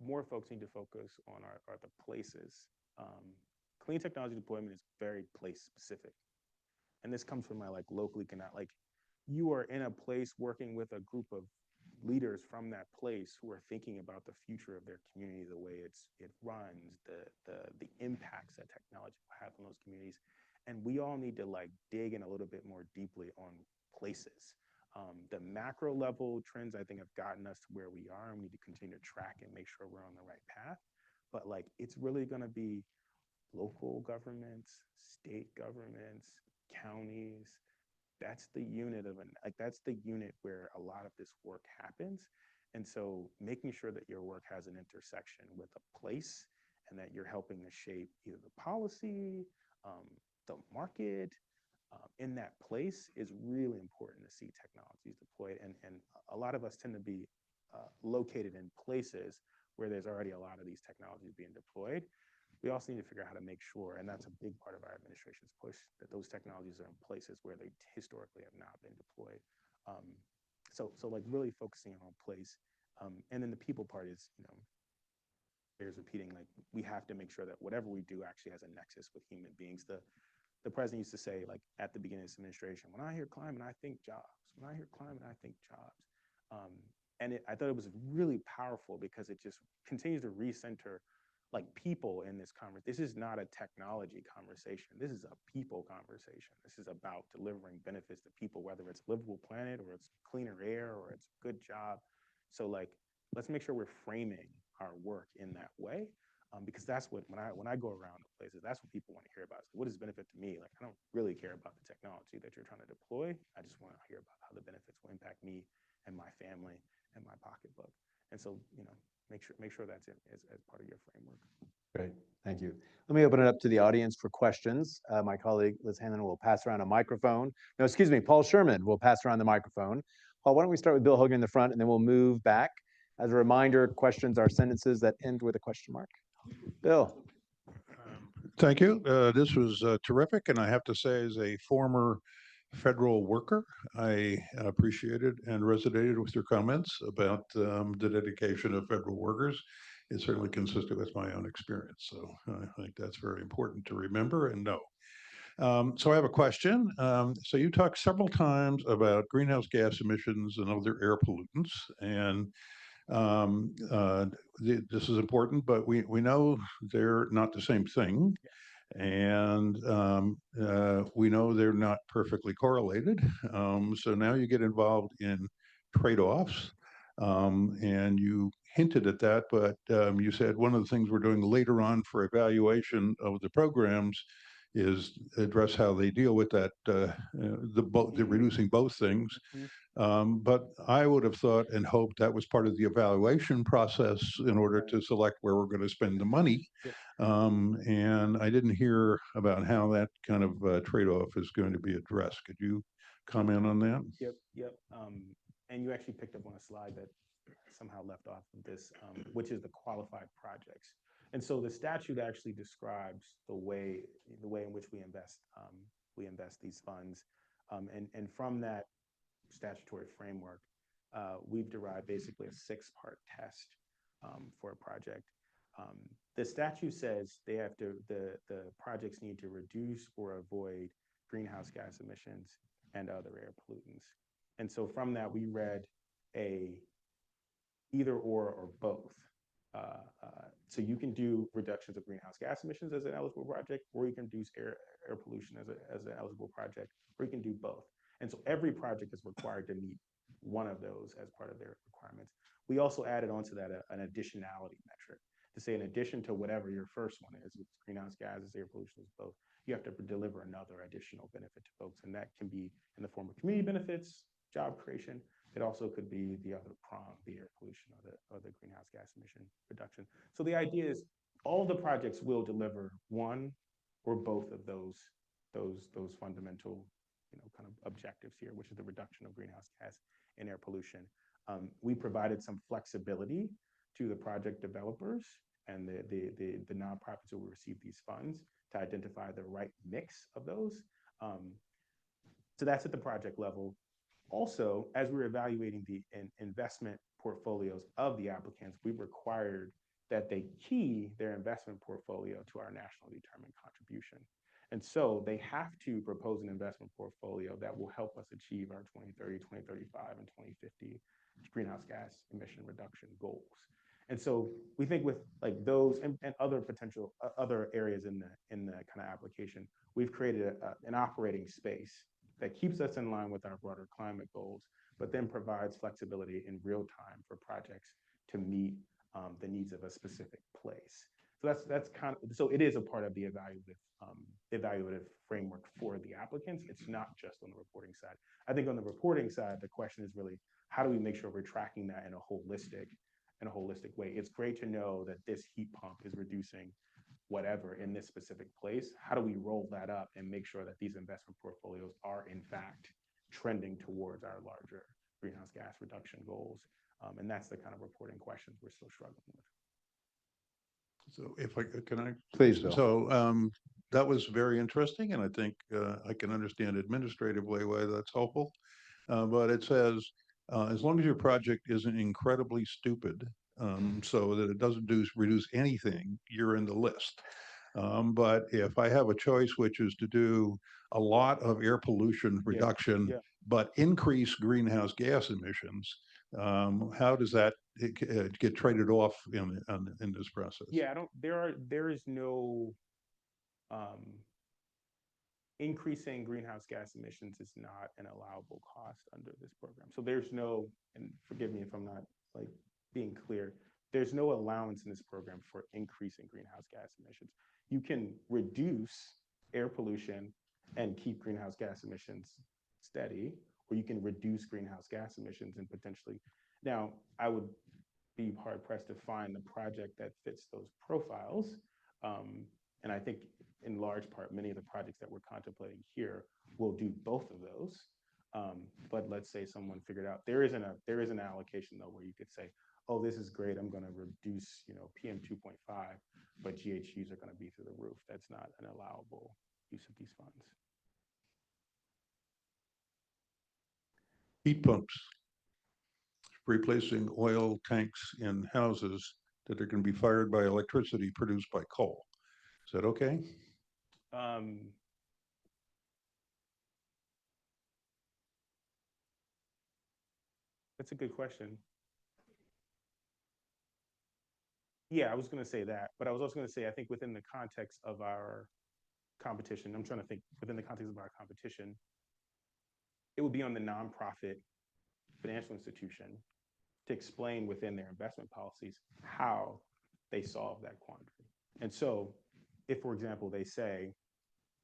[SPEAKER 2] more folks need to focus on are the places. Clean technology deployment is very place specific. And this comes from my like local economic, like you are in a place working with a group of leaders from that place who are thinking about the future of their community, the way it runs, the impacts that technology will have on those communities. And we all need to like dig in a little bit more deeply on places. The macro level trends, I think, have gotten us to where we are, and we need to continue to track and make sure we're on the right path. But like, it's really going to be local governments, state governments, counties. That's the unit that's the unit where a lot of this work happens. And so making sure that your work has an intersection with a place and that you're helping to shape either the policy, the market, in that place is really important to see technologies deployed. And a lot of us tend to be located in places where there's already a lot of these technologies being deployed. We also need to figure out how to make sure, and that's a big part of our administration's push, that those technologies are in places where they historically have not been deployed. So like really focusing on place. And then the people part is, bears repeating, like we have to make sure that whatever we do actually has a nexus with human beings. The president used to say, like at the beginning of this administration, when I hear climate, I think jobs. When I hear climate, I think jobs. And I thought it was really powerful because it just continues to recenter like people in this conversation. This is not a technology conversation. This is a people conversation. This is about delivering benefits to people, whether it's livable planet or it's cleaner air or it's a good job. So like, let's make sure we're framing our work in that way. Because that's what, when I go around the places, that's what people want to hear about. So what is benefit to me? Like, I don't really care about the technology that you're trying to deploy. I just want to hear about how the benefits will impact me and my family and my pocketbook. And so, make sure that's in as part of your framework.
[SPEAKER 3] Great, thank you. Let me open it up to the audience for questions. My colleague Liz Hanlon will pass around a microphone. No, excuse me, Paul Sherman will pass around the microphone. Paul, why don't we start with Bill Hogan in the front, and then we'll move back. As a reminder, questions are sentences that end with a question mark. Bill.
[SPEAKER 4] Thank you. This was terrific, and I have to say, as a former federal worker, I appreciated and resonated with your comments about the dedication of federal workers. It's certainly consistent with my own experience, so I think that's very important to remember and know. So I have a question. So you talked several times about greenhouse gas emissions and other air pollutants, and this is important, but we know they're not the same thing. And we know they're not perfectly correlated. So now you get involved in trade-offs, and you hinted at that, but you said one of the things we're doing later on for evaluation of the programs is address how they deal with that, the reducing both things. But I would have thought and hoped that was part of the evaluation process in order to select where we're going to spend the money.
[SPEAKER 2] Yep.
[SPEAKER 4] And I didn't hear about how that kind of trade-off is going to be addressed. Could you comment on that?
[SPEAKER 2] Yep. And you actually picked up on a slide that somehow left off of this, which is the qualified projects. And so the statute actually describes the way in which we invest these funds. And from that statutory framework, we've derived basically a 6-part test for a project. The statute says they have to, the projects need to reduce or avoid greenhouse gas emissions and other air pollutants. And so from that, we read a either or both. So you can do reductions of greenhouse gas emissions as an eligible project, or you can reduce air pollution as an eligible project, or you can do both. And so every project is required to meet one of those as part of their requirements. We also added onto that an additionality metric to say, in addition to whatever your first one is, it's greenhouse gases, air pollution, is both, you have to deliver another additional benefit to folks. And that can be in the form of community benefits, job creation. It also could be the other prong, the air pollution or the greenhouse gas emission reduction. So the idea is all the projects will deliver one or both of those fundamental, kind of objectives here, which is the reduction of greenhouse gas and air pollution. We provided some flexibility to the project developers and the nonprofits who will receive these funds to identify the right mix of those. So that's at the project level. Also, as we're evaluating the investment portfolios of the applicants, we required that they key their investment portfolio to our nationally determined contribution. And so they have to propose an investment portfolio that will help us achieve our 2030, 2035, and 2050 greenhouse gas emission reduction goals. And so we think with like those and other potential other areas in the kind of application, we've created an operating space that keeps us in line with our broader climate goals, but then provides flexibility in real time for projects to meet the needs of a specific place. So that's kind of, so it is a part of the evaluative framework for the applicants. It's not just on the reporting side. I think on the reporting side, the question is really, how do we make sure we're tracking that in a holistic way? It's great to know that this heat pump is reducing whatever in this specific place. How do we roll that up and make sure that these investment portfolios are in fact trending towards our larger greenhouse gas reduction goals? And that's the kind of reporting questions we're still struggling with.
[SPEAKER 4] So if I can,
[SPEAKER 3] Please, Bill.
[SPEAKER 4] So that was very interesting, and I think I can understand administratively why that's helpful. But it says, as long as your project isn't incredibly stupid, so that it doesn't reduce anything, you're in the list. But if I have a choice, which is to do a lot of air pollution reduction, but increase greenhouse gas emissions, how does that get traded off in this process?
[SPEAKER 2] Yeah, there is no increasing greenhouse gas emissions is not an allowable cost under this program. So there's no, and forgive me if I'm not like being clear, there's no allowance in this program for increasing greenhouse gas emissions. You can reduce air pollution and keep greenhouse gas emissions steady, or you can reduce greenhouse gas emissions and potentially, now I would be hard pressed to find the project that fits those profiles. And I think in large part, many of the projects that we're contemplating here will do both of those. But let's say someone figured out there is an allocation though where you could say, oh, this is great, I'm going to reduce PM 2.5, but GHGs are going to be through the roof. That's not an allowable use of these funds.
[SPEAKER 4] Heat pumps, replacing oil tanks in houses that are going to be fired by electricity produced by coal. Is that okay?
[SPEAKER 2] That's a good question. Yeah, I was going to say that, but I was also going to say, I think within the context of our competition, I'm trying to think within the context of our competition, it would be on the nonprofit financial institution to explain within their investment policies how they solve that quandary. And so if, for example, they say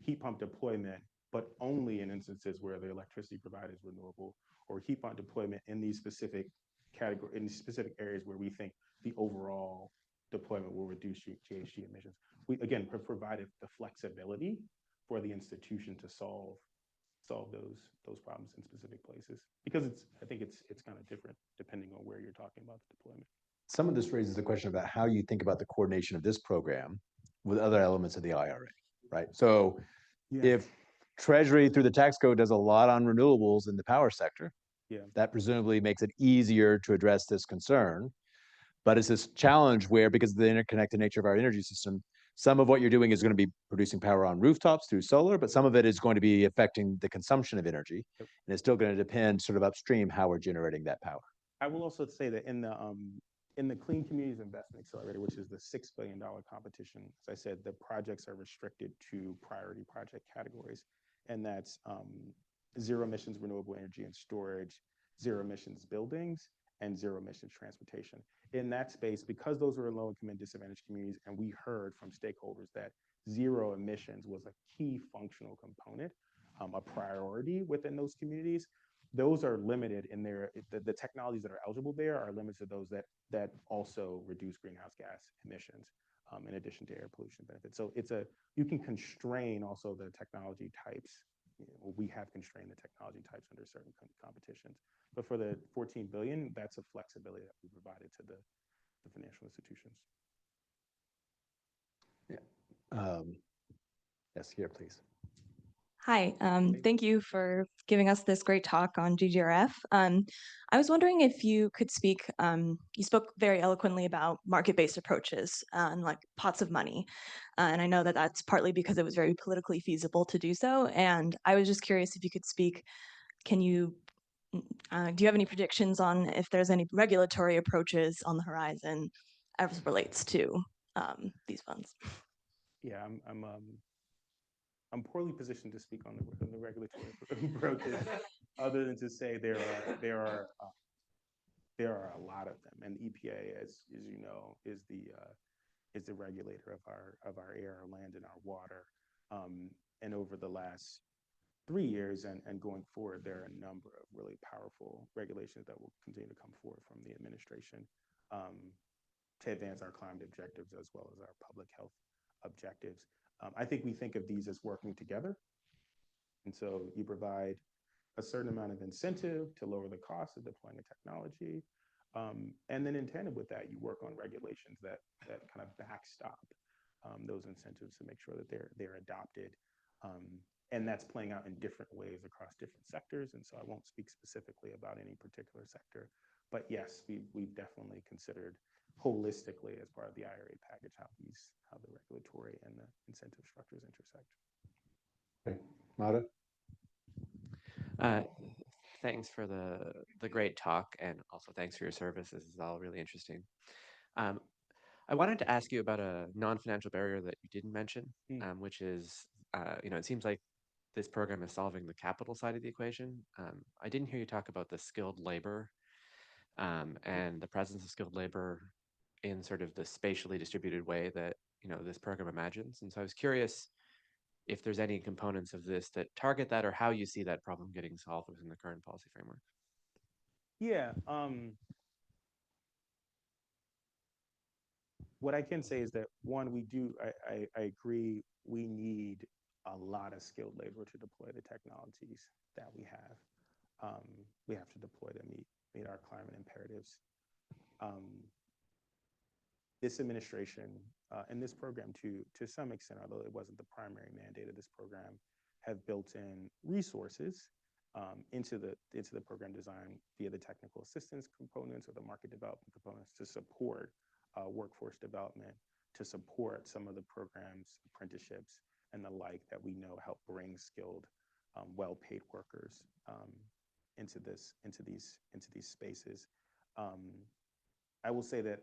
[SPEAKER 2] heat pump deployment, but only in instances where the electricity provided is renewable, or heat pump deployment in these specific category, in specific areas where we think the overall deployment will reduce GHG emissions. We, again, provided the flexibility for the institution to solve those problems in specific places, because I think it's kind of different depending on where you're talking about the deployment.
[SPEAKER 3] Some of this raises the question about how you think about the coordination of this program with other elements of the IRA, right? So if Treasury through the tax code does a lot on renewables in the power sector, that presumably makes it easier to address this concern. But it's this challenge where, because of the interconnected nature of our energy system, some of what you're doing is going to be producing power on rooftops through solar, but some of it is going to be affecting the consumption of energy. And it's still going to depend sort of upstream how we're generating that power.
[SPEAKER 2] I will also say that in the Clean Communities Investment Accelerator, which is the $6 billion competition, as I said, the projects are restricted to priority project categories. And that's zero emissions renewable energy and storage, zero emissions buildings, and zero emissions transportation. In that space, because those are low-income and disadvantaged communities, and we heard from stakeholders that zero emissions was a key functional component, a priority within those communities, those are limited in the technologies that are eligible there are limited to those that also reduce greenhouse gas emissions, in addition to air pollution benefits. So you can constrain also the technology types. We have constrained the technology types under certain competitions. But for the 14 billion, that's a flexibility that we provided to the financial institutions.
[SPEAKER 3] Yeah. Yes, here, please.
[SPEAKER 5] Hi, thank you for giving us this great talk on GGRF. I was wondering if you could speak, you spoke very eloquently about market-based approaches and like pots of money. And I know that that's partly because it was very politically feasible to do so. And I was just curious if you could speak, do you have any predictions on if there's any regulatory approaches on the horizon as it relates to these funds?
[SPEAKER 2] Yeah, I'm poorly positioned to speak on the regulatory approaches, other than to say there are a lot of them, and EPA, as you know, is the regulator of our air, our land, and our water. And over the last 3 years and going forward, there are a number of really powerful regulations that will continue to come forward from the administration to advance our climate objectives as well as our public health objectives. I think we think of these as working together. And so you provide a certain amount of incentive to lower the cost of deploying a technology. And then in tandem with that, you work on regulations that kind of backstop those incentives to make sure that they're adopted. And that's playing out in different ways across different sectors. And so I won't speak specifically about any particular sector. But yes, we've definitely considered holistically as part of the IRA package how the regulatory and the incentive structures intersect.
[SPEAKER 3] Okay, Mara?
[SPEAKER 6] Thanks for the great talk, and also thanks for your service. This is all really interesting. I wanted to ask you about a non-financial barrier that you didn't mention, which is, it seems like this program is solving the capital side of the equation. I didn't hear you talk about the skilled labor and the presence of skilled labor in sort of the spatially distributed way that this program imagines. And so I was curious if there's any components of this that target that, or how you see that problem getting solved within the current policy framework.
[SPEAKER 2] Yeah. What I can say is that, one, I agree, we need a lot of skilled labor to deploy the technologies that we have. We have to deploy to meet our climate imperatives. This administration and this program, to some extent, although it wasn't the primary mandate of this program, have built in resources into the program design via the technical assistance components or the market development components to support workforce development, to support some of the programs, apprenticeships, and the like that we know help bring skilled, well-paid workers into these spaces. I will say that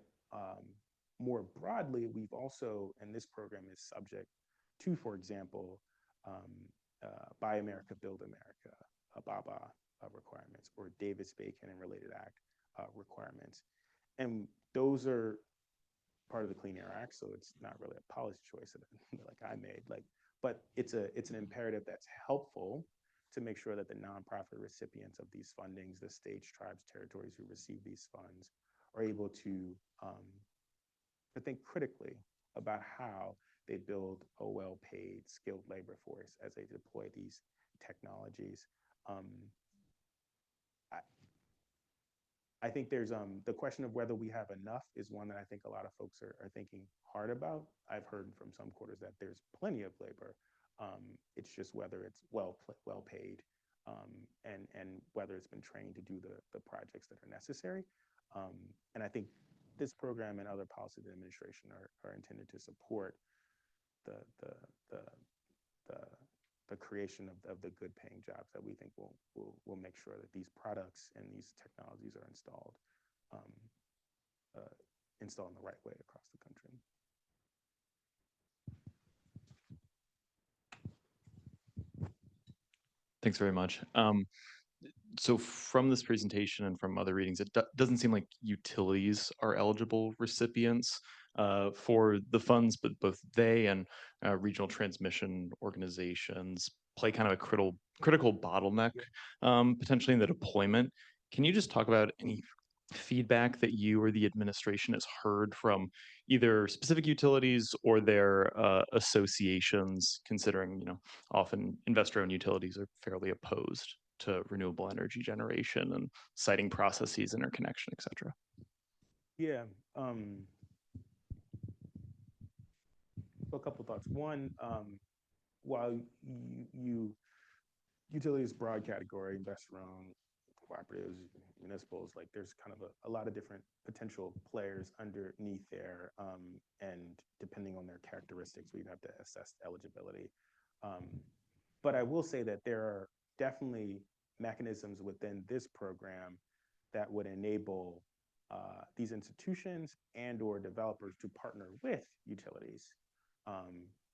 [SPEAKER 2] more broadly, we've also, and this program is subject to, for example, Buy America, Build America, BABA requirements, or Davis-Bacon and Related Act requirements. And those are part of the Clean Air Act, so it's not really a policy choice that like I made. But it's an imperative that's helpful to make sure that the nonprofit recipients of these fundings, the states, tribes, territories who receive these funds, are able to think critically about how they build a well-paid, skilled labor force as they deploy these technologies. I think there's the question of whether we have enough is one that I think a lot of folks are thinking hard about. I've heard from some quarters that there's plenty of labor. It's just whether it's well paid and whether it's been trained to do the projects that are necessary. And I think this program and other policies of the administration are intended to support the creation of the good paying jobs that we think will make sure that these products and these technologies are installed in the right way across the country.
[SPEAKER 7] Thanks very much. So from this presentation and from other readings, it doesn't seem like utilities are eligible recipients for the funds, but both they and regional transmission organizations play kind of a critical bottleneck potentially in the deployment. Can you just talk about any feedback that you or the administration has heard from either specific utilities or their associations, considering, often investor-owned utilities are fairly opposed to renewable energy generation and siting processes, interconnection, et cetera?
[SPEAKER 2] Yeah. So a couple of thoughts. One, while utilities broad category, investor-owned, cooperatives, municipals, like there's kind of a lot of different potential players underneath there, and depending on their characteristics, we'd have to assess eligibility. But I will say that there are definitely mechanisms within this program that would enable these institutions and/or developers to partner with utilities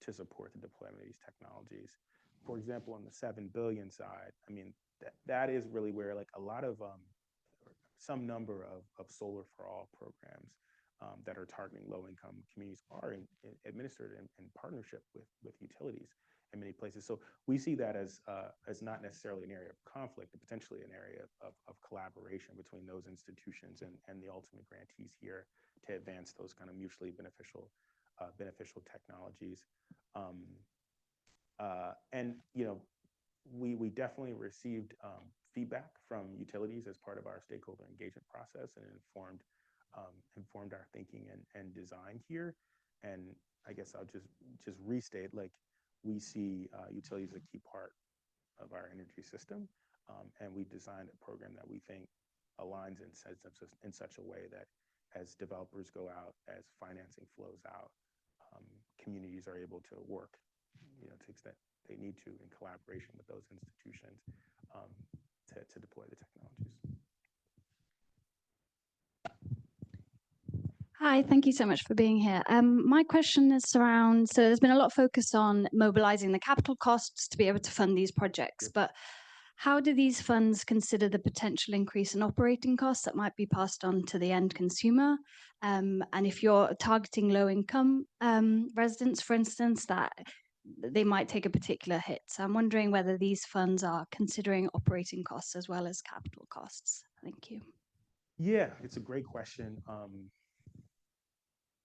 [SPEAKER 2] to support the deployment of these technologies. For example, on the 7 billion side, I mean, that is really where like a lot of some number of solar for all programs that are targeting low-income communities are administered in partnership with utilities in many places. So we see that as not necessarily an area of conflict, but potentially an area of collaboration between those institutions and the ultimate grantees here to advance those kind of mutually beneficial technologies. And we definitely received feedback from utilities as part of our stakeholder engagement process, and informed our thinking and design here. And I guess I'll just restate, like, we see utilities as a key part of our energy system, and we designed a program that we think aligns and sets up in such a way that as developers go out, as financing flows out, communities are able to work, to the extent they need to, in collaboration with those institutions to deploy the technologies.
[SPEAKER 8] Hi, thank you so much for being here. My question is around, so there's been a lot of focus on mobilizing the capital costs to be able to fund these projects, but how do these funds consider the potential increase in operating costs that might be passed on to the end consumer? And if you're targeting low-income residents, for instance, that they might take a particular hit. So I'm wondering whether these funds are considering operating costs as well as capital costs. Thank you.
[SPEAKER 2] Yeah, it's a great question.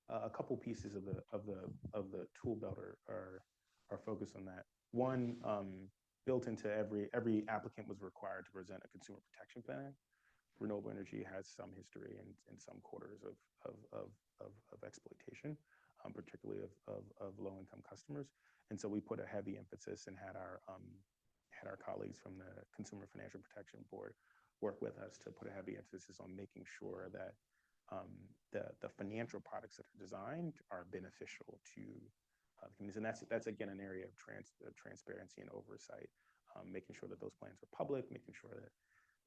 [SPEAKER 2] A couple pieces of the tool belt are focused on that. One, built into every applicant was required to present a consumer protection plan. Renewable energy has some history in some quarters of exploitation, particularly of low-income customers. And so we put a heavy emphasis and had our colleagues from the Consumer Financial Protection Board work with us to put a heavy emphasis on making sure that the financial products that are designed are beneficial to the communities. And that's again an area of transparency and oversight, making sure that those plans are public, making sure that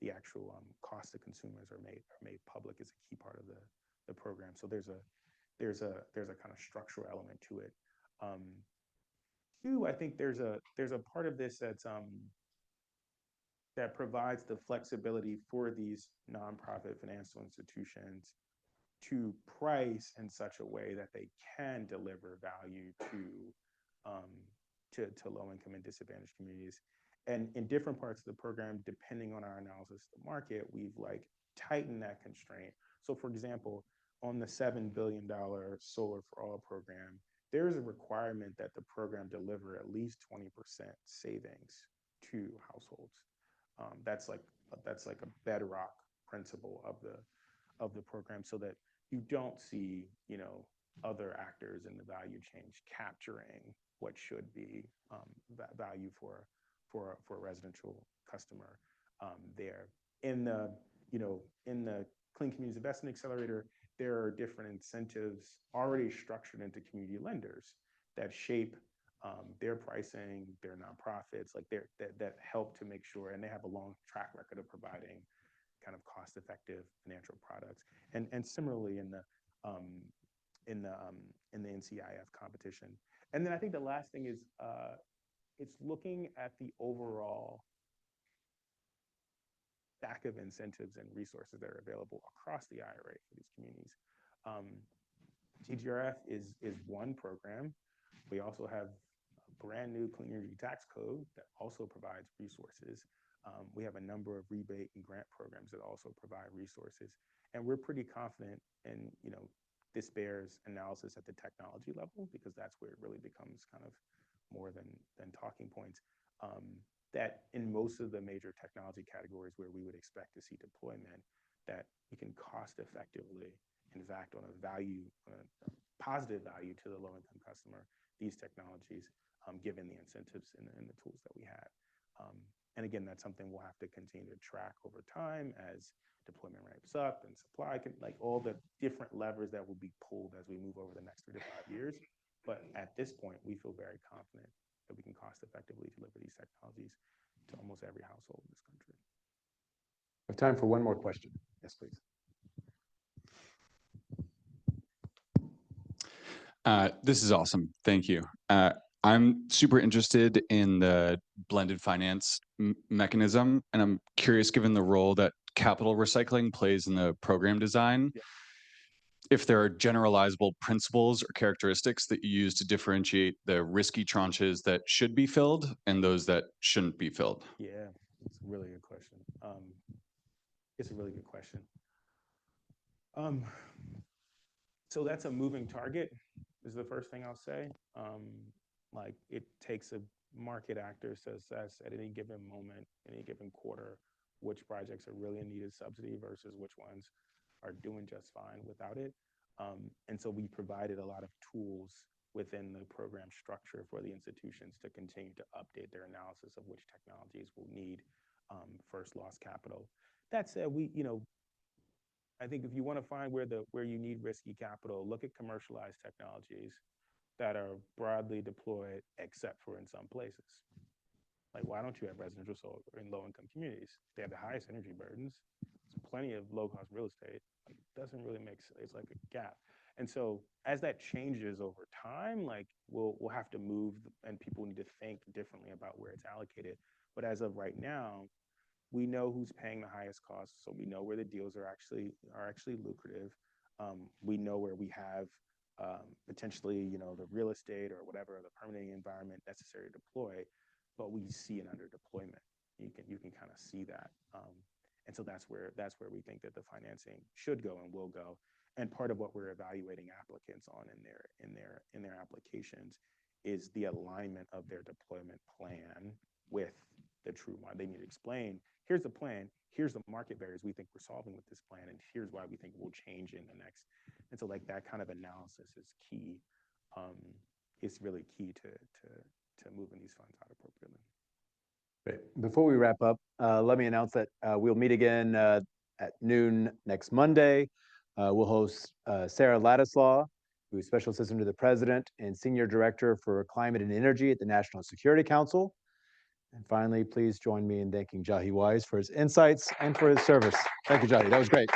[SPEAKER 2] the actual cost to consumers are made public is a key part of the program. So there's a kind of structural element to it. Two, I think there's a part of this that provides the flexibility for these nonprofit financial institutions to price in such a way that they can deliver value to low-income and disadvantaged communities. And in different parts of the program, depending on our analysis of the market, we've like tightened that constraint. So for example, on the $7 billion Solar for All program, there is a requirement that the program deliver at least 20% savings to households. That's like a bedrock principle of the program, so that you don't see, you know, other actors in the value chain capturing what should be value for a residential customer there. In the Clean Communities Investment Accelerator, there are different incentives already structured into community lenders that shape their pricing, their nonprofits, like that help to make sure, and they have a long track record of providing kind of cost-effective financial products. And similarly in the NCIF competition. And then I think the last thing is it's looking at the overall stack of incentives and resources that are available across the IRA for these communities. GGRF is one program. We also have a brand new clean energy tax code that also provides resources. We have a number of rebate and grant programs that also provide resources. And we're pretty confident in, you know, this bears analysis at the technology level, because that's where it really becomes kind of more than talking points. That in most of the major technology categories where we would expect to see deployment, that we can cost effectively invest on a positive value to the low-income customer, these technologies, given the incentives and the tools that we have. And again, that's something we'll have to continue to track over time as deployment ramps up and supply can, like all the different levers that will be pulled as we move over the next 3 to 5 years. But at this point, we feel very confident that we can cost effectively deliver these technologies to almost every household in this country.
[SPEAKER 3] We have time for one more question. Yes, please.
[SPEAKER 9] This is awesome. Thank you. I'm super interested in the blended finance mechanism, and I'm curious, given the role that capital recycling plays in the program design, if there are generalizable principles or characteristics that you use to differentiate the risky tranches that should be filled and those that shouldn't be filled.
[SPEAKER 2] Yeah, it's a really good question. It's a really good question. So that's a moving target, is the first thing I'll say. Like it takes a market actor to assess at any given moment, any given quarter, which projects are really in need of subsidy versus which ones are doing just fine without it. And so we provided a lot of tools within the program structure for the institutions to continue to update their analysis of which technologies will need first loss capital. That said, I think if you want to find where you need risky capital, look at commercialized technologies that are broadly deployed, except for in some places. Like, why don't you have residential solar in low-income communities? They have the highest energy burdens. There's plenty of low-cost real estate. Like, it doesn't really make sense. It's like a gap. And so as that changes over time, like we'll have to move, and people need to think differently about where it's allocated. But as of right now, we know who's paying the highest costs, so we know where the deals are actually lucrative. We know where we have potentially, the real estate or whatever, the permitting environment necessary to deploy, but we see an under deployment. You can kind of see that, and so that's where we think that the financing should go and will go. And part of what we're evaluating applicants on in their applications is the alignment of their deployment plan with the true one. They need to explain, here's the plan, here's the market barriers we think we're solving with this plan, and here's why we think we'll change in the next. And so like that kind of analysis is key. It's really key to moving these funds out appropriately.
[SPEAKER 3] Great. Before we wrap up, let me announce that we'll meet again at noon next Monday. We'll host Sarah Ladislaw, who is Special Assistant to the President and Senior Director for Climate and Energy at the National Security Council. And finally, please join me in thanking Jahi Wise for his insights and for his service. Thank you, Jahi. That was great.